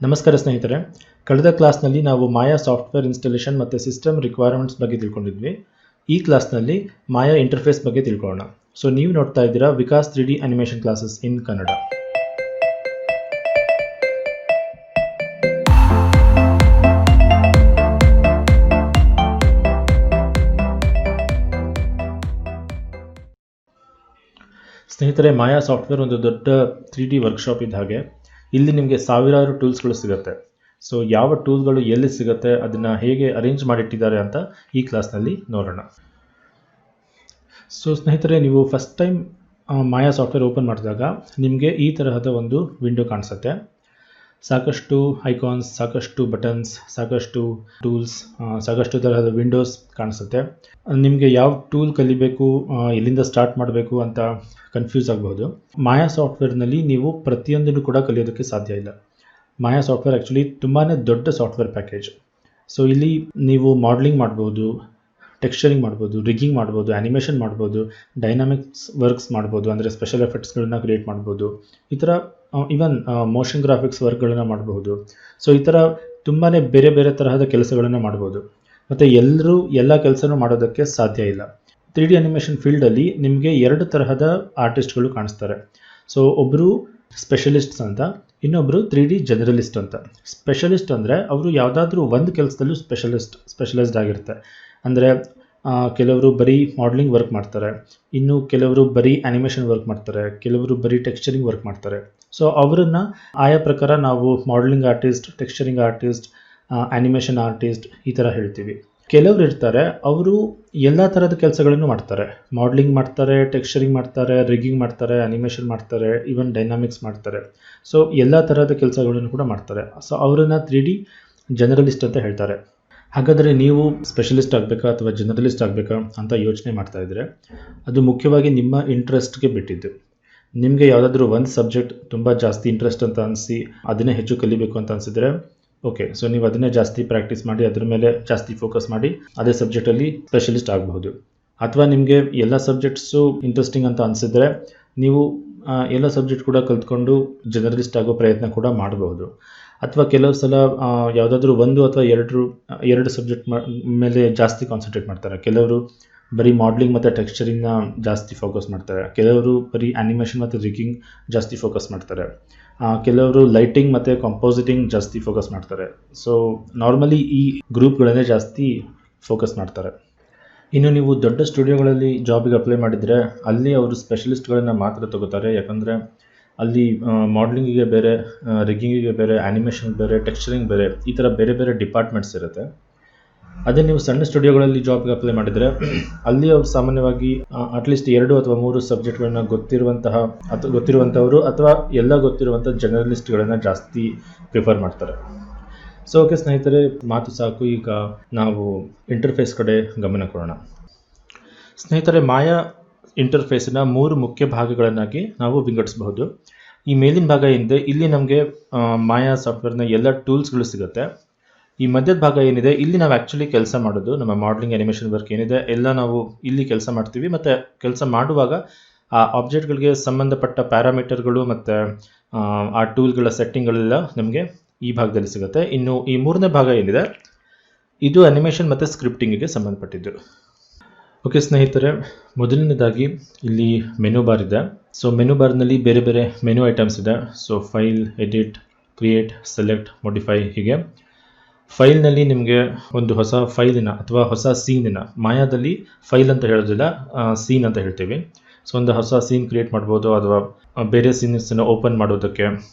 ನಮಸ್ಕಾರ ಸ್ನೇಹಿತರೆ, ಕಳೆದ ಕ್ಲಾಸ್ನಲ್ಲಿ ನಾವು ಮಾಯಾ ಸಾಫ್ಟ್ವೇರ್ ಇನ್ಸ್ಟಾಲೇಷನ್ ಮತ್ತು ಸಿಸ್ಟಮ್ ರಿಕ್ವೈರ್ಮೆಂಟ್ಸ್ ಬಗ್ಗೆ ತಿಳ್ಕೊಂಡಿದ್ವಿ. ಈ ಕ್ಲಾಸ್ನಲ್ಲಿ ಮಾಯಾ ಇಂಟರ್ಫೇಸ್ ಬಗ್ಗೆ ತಿಳ್ಕೊಳ್ಳೋಣ. ಸೊ ನೀವು ನೋಡ್ತಾ ಇದ್ದೀರಾ Vikas 3D animation classes in Kannada. ಸ್ನೇಹಿತರೆ, ಮಾಯಾ ಸಾಫ್ಟ್ವೇರ್ ಒಂದು ದೊಡ್ಡ 3D ವರ್ಕ್ಶಾಪ್ ಇದ್ದ ಹಾಗೆ. ಇಲ್ಲಿ ನಿಮಗೆ ಸಾವಿರಾರು ಟೂಲ್ಸ್ಗಳು ಸಿಗುತ್ತೆ. ಸೊ ಯಾವ ಟೂಲ್ಗಳು ಎಲ್ಲಿ ಸಿಗುತ್ತೆ, ಅದನ್ನು ಹೇಗೆ ಅರೇಂಜ್ ಮಾಡಿಟ್ಟಿದ್ದಾರೆ ಅಂತ ಈ ಕ್ಲಾಸ್ನಲ್ಲಿ ನೋಡೋಣ. ಸೊ ಸ್ನೇಹಿತರೆ, ನೀವು ಫಸ್ಟ್ ಟೈಮ್ ಮಾಯಾ ಸಾಫ್ಟ್ವೇರ್ ಓಪನ್ ಮಾಡಿದಾಗ ನಿಮಗೆ ಈ ತರಹದ ಒಂದು ವಿಂಡೋ ಕಾಣಿಸುತ್ತೆ. ಸಾಕಷ್ಟು ಐಕಾನ್ಸ್, ಸಾಕಷ್ಟು ಬಟನ್ಸ್, ಸಾಕಷ್ಟು ಟೂಲ್ಸ್, ಸಾಕಷ್ಟು ತರಹದ ವಿಂಡೋಸ್ ಕಾಣಿಸುತ್ತೆ. ನಿಮಗೆ ಯಾವ ಟೂಲ್ ಕಲಿಬೇಕು, ಎಲ್ಲಿಂದ ಸ್ಟಾರ್ಟ್ ಮಾಡಬೇಕು ಅಂತ ಕನ್ಫ್ಯೂಸ್ ಆಗಬಹುದು. ಮಾಯಾ ಸಾಫ್ಟ್ವೇರ್ನಲ್ಲಿ ನೀವು ಪ್ರತಿಯೊಂದನ್ನು ಕೂಡ ಕಲಿಯೋದಕ್ಕೆ ಸಾಧ್ಯ ಇಲ್ಲ. ಮಾಯಾ ಸಾಫ್ಟ್ವೇರ್ ಆ್ಯಕ್ಚುಲಿ ತುಂಬಾ ದೊಡ್ಡ ಸಾಫ್ಟ್ವೇರ್ ಪ್ಯಾಕೇಜ್. ಸೊ ಇಲ್ಲಿ ನೀವು ಮಾಡಲಿಂಗ್ ಮಾಡ್ಬೋದು, ಟೆಕ್ಸ್ಚರಿಂಗ್ ಮಾಡ್ಬೋದು, ರಿಗ್ಗಿಂಗ್ ಮಾಡ್ಬೋದು, ಆ್ಯನಿಮೇಷನ್ ಮಾಡ್ಬೋದು, ಡೈನಾಮಿಕ್ಸ್ ವರ್ಕ್ಸ್ ಮಾಡ್ಬೋದು, ಅಂದರೆ ಸ್ಪೆಷಲ್ ಎಫೆಕ್ಟ್ಸ್ಗಳನ್ನ ಕ್ರಿಯೇಟ್ ಮಾಡ್ಬೋದು. ಈ ಥರ ಈವನ್ ಮೋಷನ್ ಗ್ರಾಫಿಕ್ಸ್ ವರ್ಕ್ಗಳನ್ನು ಮಾಡಬಹುದು. ಸೊ ಈ ಥರ ತುಂಬಾ ಬೇರೆ ಬೇರೆ ತರಹದ ಕೆಲಸಗಳನ್ನು ಮಾಡ್ಬೋದು. ಮತ್ತು ಎಲ್ಲರೂ ಎಲ್ಲ ಕೆಲಸನೂ ಮಾಡೋದಕ್ಕೆ ಸಾಧ್ಯ ಇಲ್ಲ. 3D ಅನಿಮೇಷನ್ ಫೀಲ್ಡಲ್ಲಿ ನಿಮಗೆ ಎರಡು ತರಹದ ಆರ್ಟಿಸ್ಟ್ಗಳು ಕಾಣಿಸ್ತಾರೆ. ಸೊ ಒಬ್ಬರು ಸ್ಪೆಷಲಿಸ್ಟ್ಸ್ ಅಂತ, ಇನ್ನೊಬ್ಬರು 3D ಜನರಲಿಸ್ಟ್ ಅಂತ. ಸ್ಪೆಷಲಿಸ್ಟ್ ಅಂದರೆ ಅವರು ಯಾವುದಾದ್ರೂ ಒಂದು ಕೆಲಸದಲ್ಲೂ ಸ್ಪೆಷಲೈಸ್ಡ್ ಆಗಿರುತ್ತೆ. ಅಂದರೆ ಕೆಲವರು ಬರೀ ಮಾಡಲಿಂಗ್ ವರ್ಕ್ ಮಾಡ್ತಾರೆ, ಇನ್ನು ಕೆಲವರು ಬರೀ ಆ್ಯನಿಮೇಷನ್ ವರ್ಕ್ ಮಾಡ್ತಾರೆ, ಕೆಲವರು ಬರೀ ಟೆಕ್ಸ್ಚರಿಂಗ್ ವರ್ಕ್ ಮಾಡ್ತಾರೆ. ಸೊ ಅವರನ್ನು ಆಯಾ ಪ್ರಕಾರ ನಾವು modelling artist, texturing artist, animation artist ಈ ಥರ ಹೇಳ್ತೀವಿ. ಕೆಲವರು ಇರ್ತಾರೆ, ಅವರು ಎಲ್ಲ ಥರದ ಕೆಲಸಗಳನ್ನು ಮಾಡ್ತಾರೆ. ಮಾಡಲಿಂಗ್ ಮಾಡ್ತಾರೆ, ಟೆಕ್ಸ್ಚರಿಂಗ್ ಮಾಡ್ತಾರೆ, ರಿಗ್ಗಿಂಗ್ ಮಾಡ್ತಾರೆ, ಆ್ಯನಿಮೇಷನ್ ಮಾಡ್ತಾರೆ, ಈವನ್ ಡೈನಾಮಿಕ್ಸ್ ಮಾಡ್ತಾರೆ. ಸೊ ಎಲ್ಲ ಥರದ ಕೆಲಸಗಳನ್ನು ಕೂಡ ಮಾಡ್ತಾರೆ. ಸೊ ಅವರನ್ನು 3D ಜನರಲಿಸ್ಟ್ ಅಂತ ಹೇಳ್ತಾರೆ. ಹಾಗಾದರೆ ನೀವು ಸ್ಪೆಷಲಿಸ್ಟ್ ಆಗಬೇಕಾ ಅಥವಾ ಜನರಲಿಸ್ಟ್ ಆಗಬೇಕಾ ಅಂತ ಯೋಚನೆ ಮಾಡ್ತಾ ಇದ್ದರೆ, ಅದು ಮುಖ್ಯವಾಗಿ ನಿಮ್ಮ ಇಂಟ್ರೆಸ್ಟ್ಗೆ ಬಿಟ್ಟಿದ್ದು. ನಿಮಗೆ ಯಾವುದಾದ್ರೂ ಒಂದು ಸಬ್ಜೆಕ್ಟ್ ತುಂಬ ಜಾಸ್ತಿ ಇಂಟ್ರೆಸ್ಟ್ ಅಂತ ಅನಿಸಿ ಅದನ್ನೇ ಹೆಚ್ಚು ಕಲಿಬೇಕು ಅಂತ ಅನಿಸಿದರೆ ಓಕೆ, ಸೊ ನೀವು ಅದನ್ನೇ ಜಾಸ್ತಿ ಪ್ರಾಕ್ಟೀಸ್ ಮಾಡಿ, ಅದ್ರ ಮೇಲೆ ಜಾಸ್ತಿ ಫೋಕಸ್ ಮಾಡಿ ಅದೇ ಸಬ್ಜೆಕ್ಟಲ್ಲಿ ಸ್ಪೆಷಲಿಸ್ಟ್ ಆಗಬಹುದು. ಅಥವಾ ನಿಮಗೆ ಎಲ್ಲ ಸಬ್ಜೆಕ್ಟ್ಸು ಇಂಟ್ರೆಸ್ಟಿಂಗ್ ಅಂತ ಅನಿಸಿದರೆ ನೀವು ಎಲ್ಲ ಸಬ್ಜೆಕ್ಟ್ ಕೂಡ ಕಲ್ತ್ಕೊಂಡು ಜನರಲಿಸ್ಟ್ ಆಗೋ ಪ್ರಯತ್ನ ಕೂಡ ಮಾಡಬಹುದು. ಅಥವಾ ಕೆಲವು ಸಲ ಯಾವುದಾದ್ರೂ ಒಂದು ಅಥವಾ ಎರಡು ಸಬ್ಜೆಕ್ಟ್ ಮೇಲೆ ಜಾಸ್ತಿ ಕಾನ್ಸಂಟ್ರೇಟ್ ಮಾಡ್ತಾರೆ. ಕೆಲವರು ಬರೀ ಮಾಡಲಿಂಗ್ ಮತ್ತು ಟೆಕ್ಸ್ಚರಿಂಗ್ನ ಜಾಸ್ತಿ ಫೋಕಸ್ ಮಾಡ್ತಾರೆ, ಕೆಲವರು ಬರೀ ಆ್ಯನಿಮೇಷನ್ ಮತ್ತು ರಿಗ್ಗಿಂಗ್ ಜಾಸ್ತಿ ಫೋಕಸ್ ಮಾಡ್ತಾರೆ, ಕೆಲವರು ಲೈಟಿಂಗ್ ಮತ್ತು ಕಂಪೋಸಿಟಿಂಗ್ ಜಾಸ್ತಿ ಫೋಕಸ್ ಮಾಡ್ತಾರೆ. ಸೊ ನಾರ್ಮಲಿ ಈ ಗ್ರೂಪ್ಗಳನ್ನೇ ಜಾಸ್ತಿ ಫೋಕಸ್ ಮಾಡ್ತಾರೆ. ಇನ್ನು ನೀವು ದೊಡ್ಡ ಸ್ಟುಡಿಯೋಗಳಲ್ಲಿ ಜಾಬಿಗೆ ಅಪ್ಲೈ ಮಾಡಿದರೆ ಅಲ್ಲಿ ಅವರು ಸ್ಪೆಷಲಿಸ್ಟ್ಗಳನ್ನು ಮಾತ್ರ ತಗೋತಾರೆ. ಯಾಕಂದರೆ ಅಲ್ಲಿ ಮಾಡಲಿಂಗಿಗೆ ಬೇರೆ, ರಿಗ್ಗಿಂಗಿಗೆ ಬೇರೆ, ಆ್ಯನಿಮೇಷನ್ಗೆ ಬೇರೆ, ಟೆಕ್ಸ್ಚರಿಂಗ್ ಬೇರೆ, ಈ ಥರ ಬೇರೆ ಬೇರೆ ಡಿಪಾರ್ಟ್ಮೆಂಟ್ಸ್ ಇರುತ್ತೆ. ಅದೇ ನೀವು ಸಣ್ಣ ಸ್ಟುಡಿಯೋಗಳಲ್ಲಿ ಜಾಬ್ಗೆ ಅಪ್ಲೈ ಮಾಡಿದರೆ ಅಲ್ಲಿ ಅವರು ಸಾಮಾನ್ಯವಾಗಿ ಅಟ್ಲೀಸ್ಟ್ 2 ಅಥವಾ 3 ಸಬ್ಜೆಕ್ಟ್ಗಳನ್ನ ಗೊತ್ತಿರುವಂಥವರು ಅಥವಾ ಎಲ್ಲ ಗೊತ್ತಿರುವಂಥ ಜರ್ನಲಿಸ್ಟ್ಗಳನ್ನು ಜಾಸ್ತಿ ಪ್ರಿಫರ್ ಮಾಡ್ತಾರೆ. ಸೊ ಓಕೆ ಸ್ನೇಹಿತರೆ, ಮಾತು ಸಾಕು. ಈಗ ನಾವು ಇಂಟರ್ಫೇಸ್ ಕಡೆ ಗಮನ ಕೊಡೋಣ. ಸ್ನೇಹಿತರೆ, ಮಾಯಾ ಇಂಟರ್ಫೇಸಿನ 3 ಮುಖ್ಯ ಭಾಗಗಳನ್ನಾಗಿ ನಾವು ವಿಂಗಡಿಸಬಹುದು. ಈ ಮೇಲಿನ ಭಾಗ ಏನಿದೆ, ಇಲ್ಲಿ ನಮಗೆ ಮಾಯಾ ಸಾಫ್ಟ್ವೇರ್ನ ಎಲ್ಲ ಟೂಲ್ಸ್ಗಳು ಸಿಗುತ್ತೆ. ಈ ಮಧ್ಯದ ಭಾಗ ಏನಿದೆ, ಇಲ್ಲಿ ನಾವು ಆ್ಯಕ್ಚುಲಿ ಕೆಲಸ ಮಾಡೋದು, ನಮ್ಮ ಮಾಡಲಿಂಗ್ ಆ್ಯನಿಮೇಷನ್ ವರ್ಕ್ ಏನಿದೆ ಎಲ್ಲ ನಾವು ಇಲ್ಲಿ ಕೆಲಸ ಮಾಡ್ತೀವಿ. ಮತ್ತು ಕೆಲಸ ಮಾಡುವಾಗ ಆ ಆಬ್ಜೆಕ್ಟ್ಗಳಿಗೆ ಸಂಬಂಧಪಟ್ಟ ಪ್ಯಾರಾಮೀಟರ್ಗಳು ಮತ್ತು ಆ ಟೂಲ್ಗಳ ಸೆಟ್ಟಿಂಗ್ಗಳೆಲ್ಲ ನಮಗೆ ಈ ಭಾಗದಲ್ಲಿ ಸಿಗುತ್ತೆ. ಇನ್ನು ಈ 3ನೇ ಭಾಗ ಏನಿದೆ, ಇದು ಅನಿಮೇಷನ್ ಮತ್ತು ಸ್ಕ್ರಿಪ್ಟಿಂಗಿಗೆ ಸಂಬಂಧಪಟ್ಟಿದ್ದು. ಓಕೆ ಸ್ನೇಹಿತರೆ, ಮೊದಲನೇದಾಗಿ ಇಲ್ಲಿ ಮೆನು ಬಾರ್ ಇದೆ. ಸೊ ಮೆನು ಬಾರ್ನಲ್ಲಿ ಬೇರೆ ಬೇರೆ ಮೆನು ಐಟಮ್ಸ್ ಇದೆ. So file, edit, create, select, modify ಹೀಗೆ. ಫೈಲ್ನಲ್ಲಿ ನಿಮಗೆ ಒಂದು ಹೊಸ ಫೈಲಿನ ಅಥವಾ ಹೊಸ ಸೀನಿನ, ಮಾಯಾದಲ್ಲಿ ಫೈಲ್ ಅಂತ ಹೇಳೋದಿಲ್ಲ, ಸೀನ್ ಅಂತ ಹೇಳ್ತೀವಿ. ಸೊ ಒಂದು ಹೊಸ ಸೀನ್ ಕ್ರಿಯೇಟ್ ಮಾಡ್ಬೋದು, ಅಥವಾ ಬೇರೆ ಸೀನ್ಸನ್ನು ಓಪನ್ ಮಾಡೋದಕ್ಕೆ,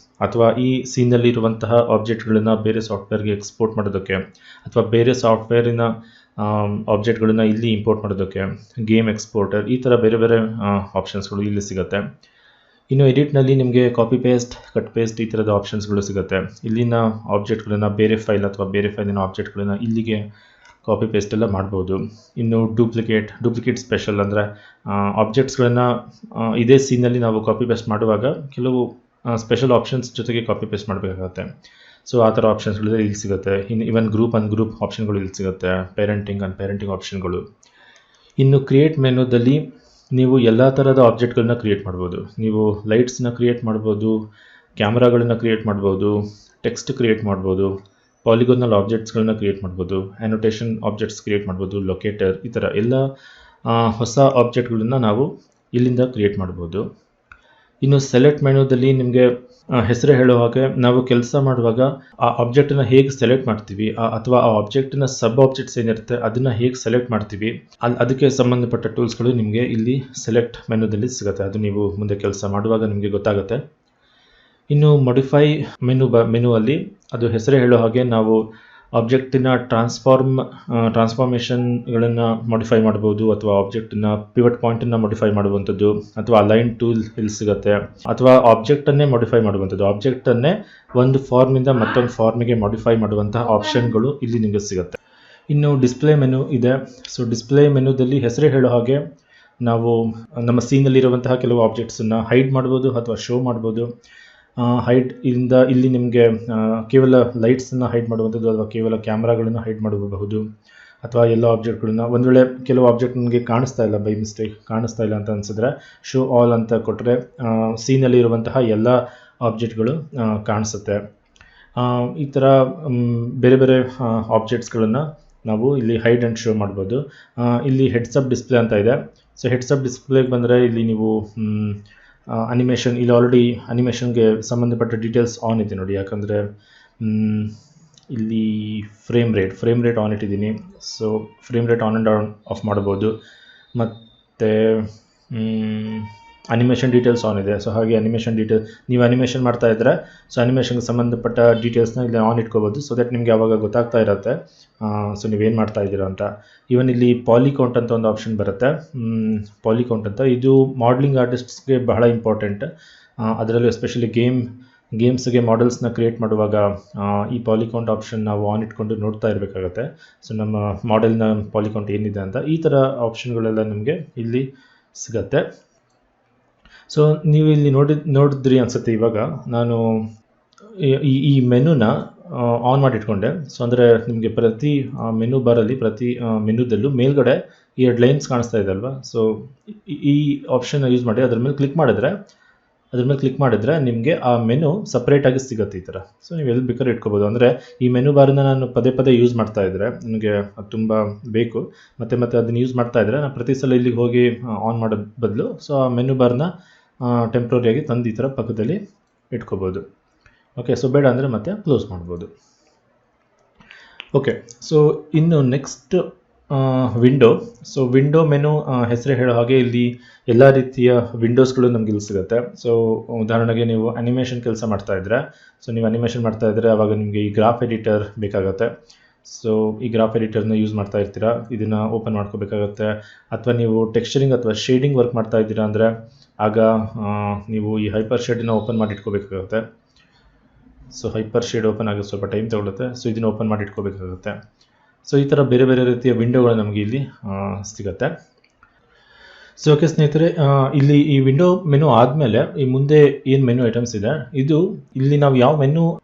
ಅಥವಾ ಈ ಸೀನಲ್ಲಿರುವಂತಹ ಆಬ್ಜೆಕ್ಟ್ಗಳನ್ನು ಬೇರೆ ಸಾಫ್ಟ್ವೇರ್ಗೆ ಎಕ್ಸ್ಪೋರ್ಟ್ ಮಾಡೋದಕ್ಕೆ, ಅಥವಾ ಬೇರೆ ಸಾಫ್ಟ್ವೇರಿನ ಆಬ್ಜೆಕ್ಟ್ಗಳನ್ನು ಇಲ್ಲಿ ಇಂಪೋರ್ಟ್ ಮಾಡೋದಕ್ಕೆ, ಗೇಮ್ ಎಕ್ಸ್ಪೋರ್ಟರ್, ಈ ಥರ ಬೇರೆ ಬೇರೆ ಆಪ್ಷನ್ಸ್ಗಳು ಇಲ್ಲಿ ಸಿಗುತ್ತೆ. ಇನ್ನು ಎಡಿಟ್ನಲ್ಲಿ ನಿಮಗೆ ಕಾಪಿ ಪೇಸ್ಟ್, ಕಟ್ ಪೇಸ್ಟ್ ಈ ಥರದ ಆಪ್ಷನ್ಸ್ಗಳು ಸಿಗುತ್ತೆ. ಇಲ್ಲಿನ ಆಬ್ಜೆಕ್ಟ್ಗಳನ್ನು ಬೇರೆ ಫೈಲ್ ಅಥವಾ ಬೇರೆ ಫೈಲಿನ ಆಬ್ಜೆಕ್ಟ್ಗಳನ್ನು ಇಲ್ಲಿಗೆ ಕಾಪಿ ಪೇಸ್ಟ್ ಎಲ್ಲ ಮಾಡ್ಬೋದು. ಇನ್ನು ಡೂಪ್ಲಿಕೇಟ್ ಸ್ಪೆಷಲ್ ಅಂದರೆ ಆಬ್ಜೆಕ್ಟ್ಸ್ಗಳನ್ನು ಇದೇ ಸೀನಲ್ಲಿ ನಾವು ಕಾಪಿ ಪೇಸ್ಟ್ ಮಾಡುವಾಗ ಕೆಲವು ಸ್ಪೆಷಲ್ ಆಪ್ಷನ್ಸ್ ಜೊತೆಗೆ ಕಾಪಿ ಪೇಸ್ಟ್ ಮಾಡಬೇಕಾಗುತ್ತೆ. ಸೊ ಆ ಥರ ಆಪ್ಷನ್ಸ್ಗಳು ಇಲ್ಲಿ ಸಿಗುತ್ತೆ. ಇನ್ನು ಇವನ್ ಗ್ರೂಪ್ ಆಪ್ಷನ್ಗಳು ಇಲ್ಲಿ ಸಿಗುತ್ತೆ, ಪೇರೆಂಟಿಂಗ್ ಆಪ್ಷನ್ಗಳು. ಇನ್ನು ಕ್ರಿಯೇಟ್ ಮೆನುದಲ್ಲಿ ನೀವು ಎಲ್ಲ ಥರದ ಆಬ್ಜೆಕ್ಟ್ಗಳನ್ನ ಕ್ರಿಯೇಟ್ ಮಾಡ್ಬೋದು. ನೀವು ಲೈಟ್ಸ್ನ ಕ್ರಿಯೇಟ್ ಮಾಡ್ಬೋದು, ಕ್ಯಾಮ್ರಾಗಳನ್ನ ಕ್ರಿಯೇಟ್ ಮಾಡ್ಬೋದು, ಟೆಕ್ಸ್ಟ್ ಕ್ರಿಯೇಟ್ ಮಾಡ್ಬೋದು, ಪಾಲಿಗೋನಲ್ ಆಬ್ಜೆಕ್ಟ್ಸ್ಗಳನ್ನ ಕ್ರಿಯೇಟ್ ಮಾಡ್ಬೋದು, ಆ್ಯನೋಟೇಷನ್ ಆಬ್ಜೆಕ್ಟ್ಸ್ ಕ್ರಿಯೇಟ್ ಮಾಡ್ಬೋದು, ಲೊಕೇಟರ್, ಈ ಥರ ಎಲ್ಲ ಹೊಸ ಆಬ್ಜೆಕ್ಟ್ಗಳನ್ನ ನಾವು ಇಲ್ಲಿಂದ ಕ್ರಿಯೇಟ್ ಮಾಡ್ಬೋದು. ಇನ್ನು ಸೆಲೆಕ್ಟ್ ಮೆನುದಲ್ಲಿ ನಿಮಗೆ ಹೆಸರು ಹೇಳೋ ಹಾಗೆ ನಾವು ಕೆಲಸ ಮಾಡುವಾಗ ಆ ಆಬ್ಜೆಕ್ಟನ್ನು ಹೇಗೆ ಸೆಲೆಕ್ಟ್ ಮಾಡ್ತೀವಿ ಅಥವಾ ಆ ಆಬ್ಜೆಕ್ಟಿನ ಸಬ್ ಆಬ್ಜೆಕ್ಟ್ಸ್ ಏನಿರುತ್ತೆ ಅದನ್ನು ಹೇಗೆ ಸೆಲೆಕ್ಟ್ ಮಾಡ್ತೀವಿ ಅದಕ್ಕೆ ಸಂಬಂಧಪಟ್ಟ ಟೂಲ್ಸ್ಗಳು ನಿಮಗೆ ಇಲ್ಲಿ ಸೆಲೆಕ್ಟ್ ಮೆನುದಲ್ಲಿ ಸಿಗುತ್ತೆ. ಅದು ನೀವು ಮುಂದೆ ಕೆಲಸ ಮಾಡುವಾಗ ನಿಮಗೆ ಗೊತ್ತಾಗುತ್ತೆ. ಇನ್ನು ಮಾಡಿಫೈ ಮೆನುವಲ್ಲಿ ಅದು ಹೆಸರೇ ಹೇಳೋ ಹಾಗೆ ನಾವು ಆಬ್ಜೆಕ್ಟಿನ ಟ್ರಾನ್ಸ್ಫಾರ್ಮೇಷನ್ಗಳನ್ನು ಮಾಡಿಫೈ ಮಾಡ್ಬೋದು, ಅಥವಾ ಆಬ್ಜೆಕ್ಟಿನ ಪಿವಟ್ ಪಾಯಿಂಟನ್ನು ಮಾಡಿಫೈ ಮಾಡುವಂಥದ್ದು, ಅಥವಾ ಅಲೈನ್ ಟೂಲ್ ಇಲ್ಲಿ ಸಿಗುತ್ತೆ, ಅಥವಾ ಆಬ್ಜೆಕ್ಟನ್ನೇ ಮಾಡಿಫೈ ಮಾಡುವಂಥದ್ದು, ಆಬ್ಜೆಕ್ಟನ್ನೇ ಒಂದು ಫಾರ್ಮಿಂದ ಮತ್ತೊಂದು ಫಾರ್ಮಿಗೆ ಮಾಡಿಫೈ ಮಾಡುವಂತಹ ಆಪ್ಷನ್ಗಳು ಇಲ್ಲಿ ನಿಮಗೆ ಸಿಗುತ್ತೆ. ಇನ್ನು ಡಿಸ್ಪ್ಲೇ ಮೆನು ಇದೆ. ಸೊ ಡಿಸ್ಪ್ಲೇ ಮೆನುದಲ್ಲಿ ಹೆಸರೇ ಹೇಳೋ ಹಾಗೆ ನಾವು ನಮ್ಮ ಸೀನಲ್ಲಿರುವಂತಹ ಕೆಲವು ಆಬ್ಜೆಕ್ಟ್ಸನ್ನು ಹೈಡ್ ಮಾಡ್ಬೋದು ಅಥವಾ ಶೋ ಮಾಡ್ಬೋದು. ಹೈಡ್ ಇಂದ ಇಲ್ಲಿ ನಿಮಗೆ ಕೇವಲ ಲೈಟ್ಸನ್ನು ಹೈಡ್ ಮಾಡುವಂಥದ್ದು, ಅಥವಾ ಕೇವಲ ಕ್ಯಾಮ್ರಾಗಳನ್ನು ಹೈಡ್ ಮಾಡಬಹುದು, ಅಥವಾ ಎಲ್ಲ ಆಬ್ಜೆಕ್ಟ್ಗಳನ್ನ ಒಂದು ವೇಳೆ ಕೆಲವು ಆಬ್ಜೆಕ್ಟ್ ನನಗೆ ಕಾಣಿಸ್ತಾ ಇಲ್ಲ, ಬೈ ಮಿಸ್ಟೇಕ್ ಕಾಣಿಸ್ತಾ ಇಲ್ಲ ಅಂತ ಅನಿಸಿದ್ರೆ ಶೋ ಆಲ್ ಅಂತ ಕೊಟ್ಟರೆ ಸೀನಲ್ಲಿ ಇರುವಂತಹ ಎಲ್ಲ ಆಬ್ಜೆಕ್ಟ್ಗಳು ಕಾಣಿಸುತ್ತೆ. ಈ ಥರ ಬೇರೆ ಬೇರೆ ಆಬ್ಜೆಕ್ಟ್ಸ್ಗಳನ್ನು ನಾವು ಇಲ್ಲಿ ಹೈಡ್ ಆ್ಯಂಡ್ ಶೋ ಮಾಡ್ಬೋದು. ಇಲ್ಲಿ ಹೆಡ್ಸ್ ಅಪ್ ಡಿಸ್ಪ್ಲೇ ಅಂತ ಇದೆ. ಸೊ ಹೆಡ್ಸ್ ಅಪ್ ಡಿಸ್ಪ್ಲೇಗೆ ಬಂದರೆ ಇಲ್ಲಿ ನೀವು ಅನಿಮೇಷನ್, ಇಲ್ಲಿ ಆಲ್ರೆಡಿ ಅನಿಮೇಷನ್ಗೆ ಸಂಬಂಧಪಟ್ಟ ಡೀಟೇಲ್ಸ್ ಆನ್ ಇದೆ ನೋಡಿ, ಯಾಕಂದರೆ ಇಲ್ಲಿ ಫ್ರೇಮ್ ರೇಟ್ ಆನ್ ಇಟ್ಟಿದ್ದೀನಿ. So frame rate on and of ಮಾಡ್ಬೋದು. ಮತ್ತು ಅನಿಮೇಷನ್ ಡೀಟೇಲ್ಸ್ ಆನ್ ಇದೆ. ಸೊ ಹಾಗೆ ಅನಿಮೇಷನ್ ನೀವು ಅನಿಮೇಷನ್ ಮಾಡ್ತಾ ಇದ್ದರೆ ಸೊ ಅನಿಮೇಷನ್ಗೆ ಸಂಬಂಧಪಟ್ಟ ಡೀಟೇಲ್ಸ್ನ ಇಲ್ಲಿ ಆನ್ ಇಟ್ಕೋಬೋದು. ಸೊ ದಟ್ ನಿಮಗೆ ಆವಾಗ ಗೊತ್ತಾಗ್ತಾ ಇರುತ್ತೆ ಸೊ ನೀವೇನು ಮಾಡ್ತಾ ಇದ್ದೀರಾ ಅಂತ. ಈವನ್ ಇಲ್ಲಿ ಪಾಲಿಕೌಂಟ್ ಅಂತ ಒಂದು ಆಪ್ಷನ್ ಬರುತ್ತೆ. ಪಾಲಿಕೌಂಟ್ ಅಂತ ಇದು ಮಾಡಲಿಂಗ್ ಆರ್ಟಿಸ್ಟ್ಸ್ಗೆ ಬಹಳ ಇಂಪಾರ್ಟೆಂಟ್. ಅದರಲ್ಲೂ ಎಸ್ಪೆಷಲಿ ಗೇಮ್ಸ್ಗೆ ಮಾಡೆಲ್ಸ್ನ ಕ್ರಿಯೇಟ್ ಮಾಡುವಾಗ ಈ ಪಾಲಿಕೌಂಟ್ ಆಪ್ಷನ್ ನಾವು ಆನ್ ಇಟ್ಕೊಂಡು ನೋಡ್ತಾ ಇರಬೇಕಾಗತ್ತೆ. ಸೊ ನಮ್ಮ ಮಾಡೆಲ್ನ ಪಾಲಿಕೌಂಟ್ ಏನಿದೆ ಅಂತ, ಈ ಥರ ಆಪ್ಷನ್ಗಳೆಲ್ಲ ನಿಮಗೆ ಇಲ್ಲಿ ಸಿಗತ್ತೆ. ಸೊ ನೀವು ಇಲ್ಲಿ ನೋಡಿದ್ರಿ ಅನಿಸುತ್ತೆ. ಇವಾಗ ನಾನು ಈ ಮೆನುನ ಆನ್ ಮಾಡಿಟ್ಕೊಂಡೆ. ಸೊ ಅಂದರೆ ನಿಮಗೆ ಪ್ರತಿ ಮೆನು ಬಾರಲ್ಲಿ ಪ್ರತಿ ಮೆನುದಲ್ಲೂ ಮೇಲ್ಗಡೆ ಈ 2 ಲೈನ್ಸ್ ಕಾಣಿಸ್ತಾ ಇದೆ ಅಲ್ವಾ. ಸೊ ಈ ಆಪ್ಷನ್ ಯೂಸ್ ಮಾಡಿ ಅದ್ರ ಮೇಲೆ ಕ್ಲಿಕ್ ಮಾಡಿದ್ರೆ ನಿಮಗೆ ಆ ಮೆನು ಸಪ್ರೇಟಾಗಿ ಸಿಗುತ್ತೆ ಈ ಥರ. ಸೊ ನೀವು ಎಲ್ಲಿ ಬೇಕಾದ್ರೆ ಇಟ್ಕೋಬೋದು. ಅಂದರೆ ಈ ಮೆನು ಬಾರನ್ನ ನಾನು ಪದೇ ಯೂಸ್ ಮಾಡ್ತಾ ಇದ್ದರೆ ನನಗೆ ಅದು ತುಂಬ ಬೇಕು, ಮತ್ತೆ ಅದನ್ನು ಯೂಸ್ ಮಾಡ್ತಾ ಇದ್ದರೆ ನಾನು ಪ್ರತಿ ಸಲ ಇಲ್ಲಿಗೆ ಹೋಗಿ ಆನ್ ಮಾಡೋದು ಬದಲು ಸೊ ಆ ಮೆನು ಬಾರ್ನ ಟೆಂಪ್ರರಿಯಾಗಿ ತಂದು ಈ ಥರ ಪಕ್ಕದಲ್ಲಿ ಇಟ್ಕೋಬೋದು. ಓಕೆ, ಸೊ ಬೇಡ ಅಂದರೆ ಮತ್ತೆ ಕ್ಲೋಸ್ ಮಾಡ್ಬೋದು. ಓಕೆ, ಸೊ ಇನ್ನು next window. So window menu ಹೆಸರೇ ಹೇಳೋ ಹಾಗೆ ಇಲ್ಲಿ ಎಲ್ಲ ರೀತಿಯ ವಿಂಡೋಸ್ಗಳು ನಮ್ಗೆ ಇಲ್ಲಿ ಸಿಗುತ್ತೆ. ಸೊ ಉದಾಹರಣೆಗೆ ನೀವು ಅನಿಮೇಷನ್ ಕೆಲಸ ಮಾಡ್ತಾ ಇದ್ದರೆ, ಸೊ ನೀವು ಅನಿಮೇಷನ್ ಮಾಡ್ತಾ ಇದ್ದರೆ ಆವಾಗ ನಿಮಗೆ ಈ ಗ್ರಾಫ್ ಎಡಿಟರ್ ಬೇಕಾಗುತ್ತೆ. ಸೊ ಈ ಗ್ರಾಫ್ ಎಡಿಟರ್ನ ಯೂಸ್ ಮಾಡ್ತಾ ಇರ್ತೀರಾ, ಇದನ್ನು ಓಪನ್ ಮಾಡ್ಕೋಬೇಕಾಗತ್ತೆ. ಅಥವಾ ನೀವು ಟೆಕ್ಸ್ಚರಿಂಗ್ ಅಥವಾ ಶೇಡಿಂಗ್ ವರ್ಕ್ ಮಾಡ್ತಾ ಇದ್ದೀರಾ ಅಂದರೆ ಆಗ ನೀವು ಈ ಹೈಪರ್ ಶೇಡನ್ನ ಓಪನ್ ಮಾಡಿ ಇಟ್ಕೋಬೇಕಾಗುತ್ತೆ. ಸೊ ಹೈಪರ್ ಶೇಡ್ ಓಪನ್ ಆಗೋದು ಸ್ವಲ್ಪ ಟೈಮ್ ತಗೊಳುತ್ತೆ. ಸೊ ಇದನ್ನು ಓಪನ್ ಮಾಡಿ ಇಟ್ಕೋಬೇಕಾಗುತ್ತೆ. ಸೊ ಈ ಥರ ಬೇರೆ ಬೇರೆ ರೀತಿಯ ವಿಂಡೋಗಳು ನಮಗೆ ಇಲ್ಲಿ ಸಿಗುತ್ತೆ. ಸೊ ಓಕೆ ಸ್ನೇಹಿತರೆ, ಇಲ್ಲಿ ಈ ವಿಂಡೋ ಮೆನು ಆದಮೇಲೆ ಈ ಮುಂದೆ ಏನು ಮೆನು ಐಟಮ್ಸ್ ಇದೆ, ಇದು ಇಲ್ಲಿ ನಾವು ಯಾವ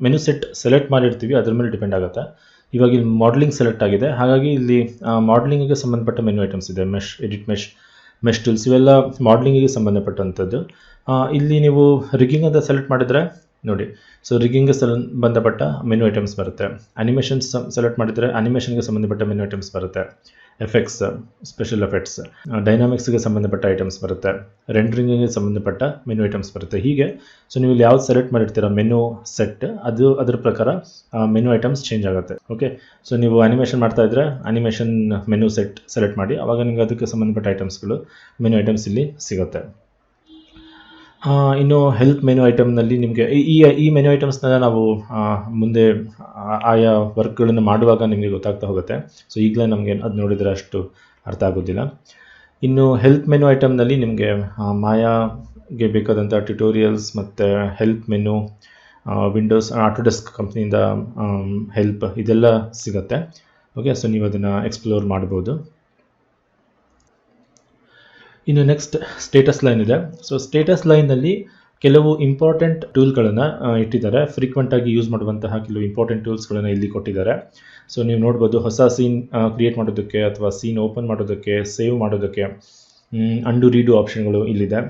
ಮೆನು ಸೆಲೆಕ್ಟ್ ಮಾಡಿರ್ತೀವಿ ಅದ್ರ ಮೇಲೆ ಡಿಪೆಂಡ್ ಆಗುತ್ತೆ. ಇವಾಗ ಇಲ್ಲಿ ಮಾಡಲಿಂಗ್ ಸೆಲೆಕ್ಟ್ ಆಗಿದೆ, ಹಾಗಾಗಿ ಇಲ್ಲಿ ಮಾಡಲಿಂಗಿಗೆ ಸಂಬಂಧಪಟ್ಟ ಮೆನು ಐಟಮ್ಸ್ ಇದೆ. ಎಡಿಟ್ ಮೆಶ್ ಟೂಲ್ಸ್, ಇವೆಲ್ಲ ಮಾಡಲಿಂಗಿಗೆ ಸಂಬಂಧಪಟ್ಟಂಥದ್ದು. ಇಲ್ಲಿ ನೀವು ರಿಗ್ಗಿಂಗ್ ಅಂತ ಸೆಲೆಕ್ಟ್ ಮಾಡಿದರೆ ನೋಡಿ, ಸೊ ರಿಗ್ಗಿಂಗ್ಗೆ ಸಂಬಂಧಪಟ್ಟ ಮೆನು ಐಟಮ್ಸ್ ಬರುತ್ತೆ. ಅನಿಮೇಷನ್ ಸೆಲೆಕ್ಟ್ ಮಾಡಿದರೆ ಅನಿಮೇಷನ್ಗೆ ಸಂಬಂಧಪಟ್ಟ ಮೆನು ಐಟಮ್ಸ್ ಬರುತ್ತೆ. ಎಫೆಕ್ಟ್ಸ್, ಸ್ಪೆಷಲ್ ಎಫೆಕ್ಟ್ಸ್, ಡೈನಾಮಿಕ್ಸ್ಗೆ ಸಂಬಂಧಪಟ್ಟ ಐಟಮ್ಸ್ ಬರುತ್ತೆ. ರೆಂಡ್ರಿಂಗಿಗೆ ಸಂಬಂಧಪಟ್ಟ ಮೆನು ಐಟಮ್ಸ್ ಬರುತ್ತೆ. ಹೀಗೆ ಸೊ ನೀವು ಇಲ್ಲಿ ಯಾವ್ದು ಸೆಲೆಕ್ಟ್ ಮಾಡಿರ್ತೀರ ಮೆನು ಸೆಟ್, ಅದು ಅದರ ಪ್ರಕಾರ ಮೆನು ಐಟಮ್ಸ್ ಚೇಂಜ್ ಆಗುತ್ತೆ. ಓಕೆ, ಸೊ ನೀವು ಅನಿಮೇಷನ್ ಮಾಡ್ತಾ ಇದ್ದರೆ ಅನಿಮೇಷನ್ ಮೆನು ಸೆಲೆಕ್ಟ್ ಮಾಡಿ, ಆವಾಗ ನಿಮಗೆ ಅದಕ್ಕೆ ಸಂಬಂಧಪಟ್ಟ ಐಟಮ್ಸ್ಗಳು ಮೆನು ಐಟಮ್ಸ್ ಇಲ್ಲಿ ಸಿಗುತ್ತೆ. ಇನ್ನು ಹೆಲ್ಪ್ ಮೆನು ಐಟಮ್ನಲ್ಲಿ ನಿಮಗೆ ಈ ಮೆನು ಐಟಮ್ಸ್ನೆಲ್ಲ ನಾವು ಮುಂದೆ ಆಯಾ ವರ್ಕ್ಗಳನ್ನು ಮಾಡುವಾಗ ನಿಮಗೆ ಗೊತ್ತಾಗ್ತಾ ಹೋಗುತ್ತೆ. ಸೊ ಈಗಲೇ ನಮಗೆ ಅದು ನೋಡಿದರೆ ಅಷ್ಟು ಅರ್ಥ ಆಗೋದಿಲ್ಲ. ಇನ್ನು ಹೆಲ್ಪ್ ಮೆನು ಐಟಮ್ನಲ್ಲಿ ನಿಮಗೆ ಮಾಯಾಗೆ ಬೇಕಾದಂಥ ಟ್ಯುಟೋರಿಯಲ್ಸ್ ಮತ್ತು ಹೆಲ್ಪ್ ಮೆನು, ವಿಂಡೋಸ್ ಆಟೋಡೆಸ್ಕ್ ಕಂಪ್ನಿಯಿಂದ ಹೆಲ್ಪ್, ಇದೆಲ್ಲ ಸಿಗುತ್ತೆ. ಓಕೆ, ಸೊ ನೀವು ಅದನ್ನು ಎಕ್ಸ್ಪ್ಲೋರ್ ಮಾಡ್ಬೋದು. ಇನ್ನು ನೆಕ್ಸ್ಟ್ ಸ್ಟೇಟಸ್ ಲೈನ್ ಇದೆ. ಸೊ ಸ್ಟೇಟಸ್ ಲೈನಲ್ಲಿ ಕೆಲವು ಇಂಪಾರ್ಟೆಂಟ್ ಟೂಲ್ಗಳನ್ನು ಇಟ್ಟಿದ್ದಾರೆ. ಫ್ರೀಕ್ವೆಂಟಾಗಿ ಯೂಸ್ ಮಾಡುವಂತಹ ಕೆಲವು ಇಂಪಾರ್ಟೆಂಟ್ ಟೂಲ್ಸ್ಗಳನ್ನು ಇಲ್ಲಿ ಕೊಟ್ಟಿದ್ದಾರೆ. ಸೊ ನೀವು ನೋಡ್ಬೋದು, ಹೊಸ ಸೀನ್ ಕ್ರಿಯೇಟ್ ಮಾಡೋದಕ್ಕೆ ಅಥವಾ ಸೀನ್ ಓಪನ್ ಮಾಡೋದಕ್ಕೆ, ಸೇವ್ ಮಾಡೋದಕ್ಕೆ ಅಂಡು ರೀಡು ಆಪ್ಷನ್ಗಳು ಇಲ್ಲಿದೆ.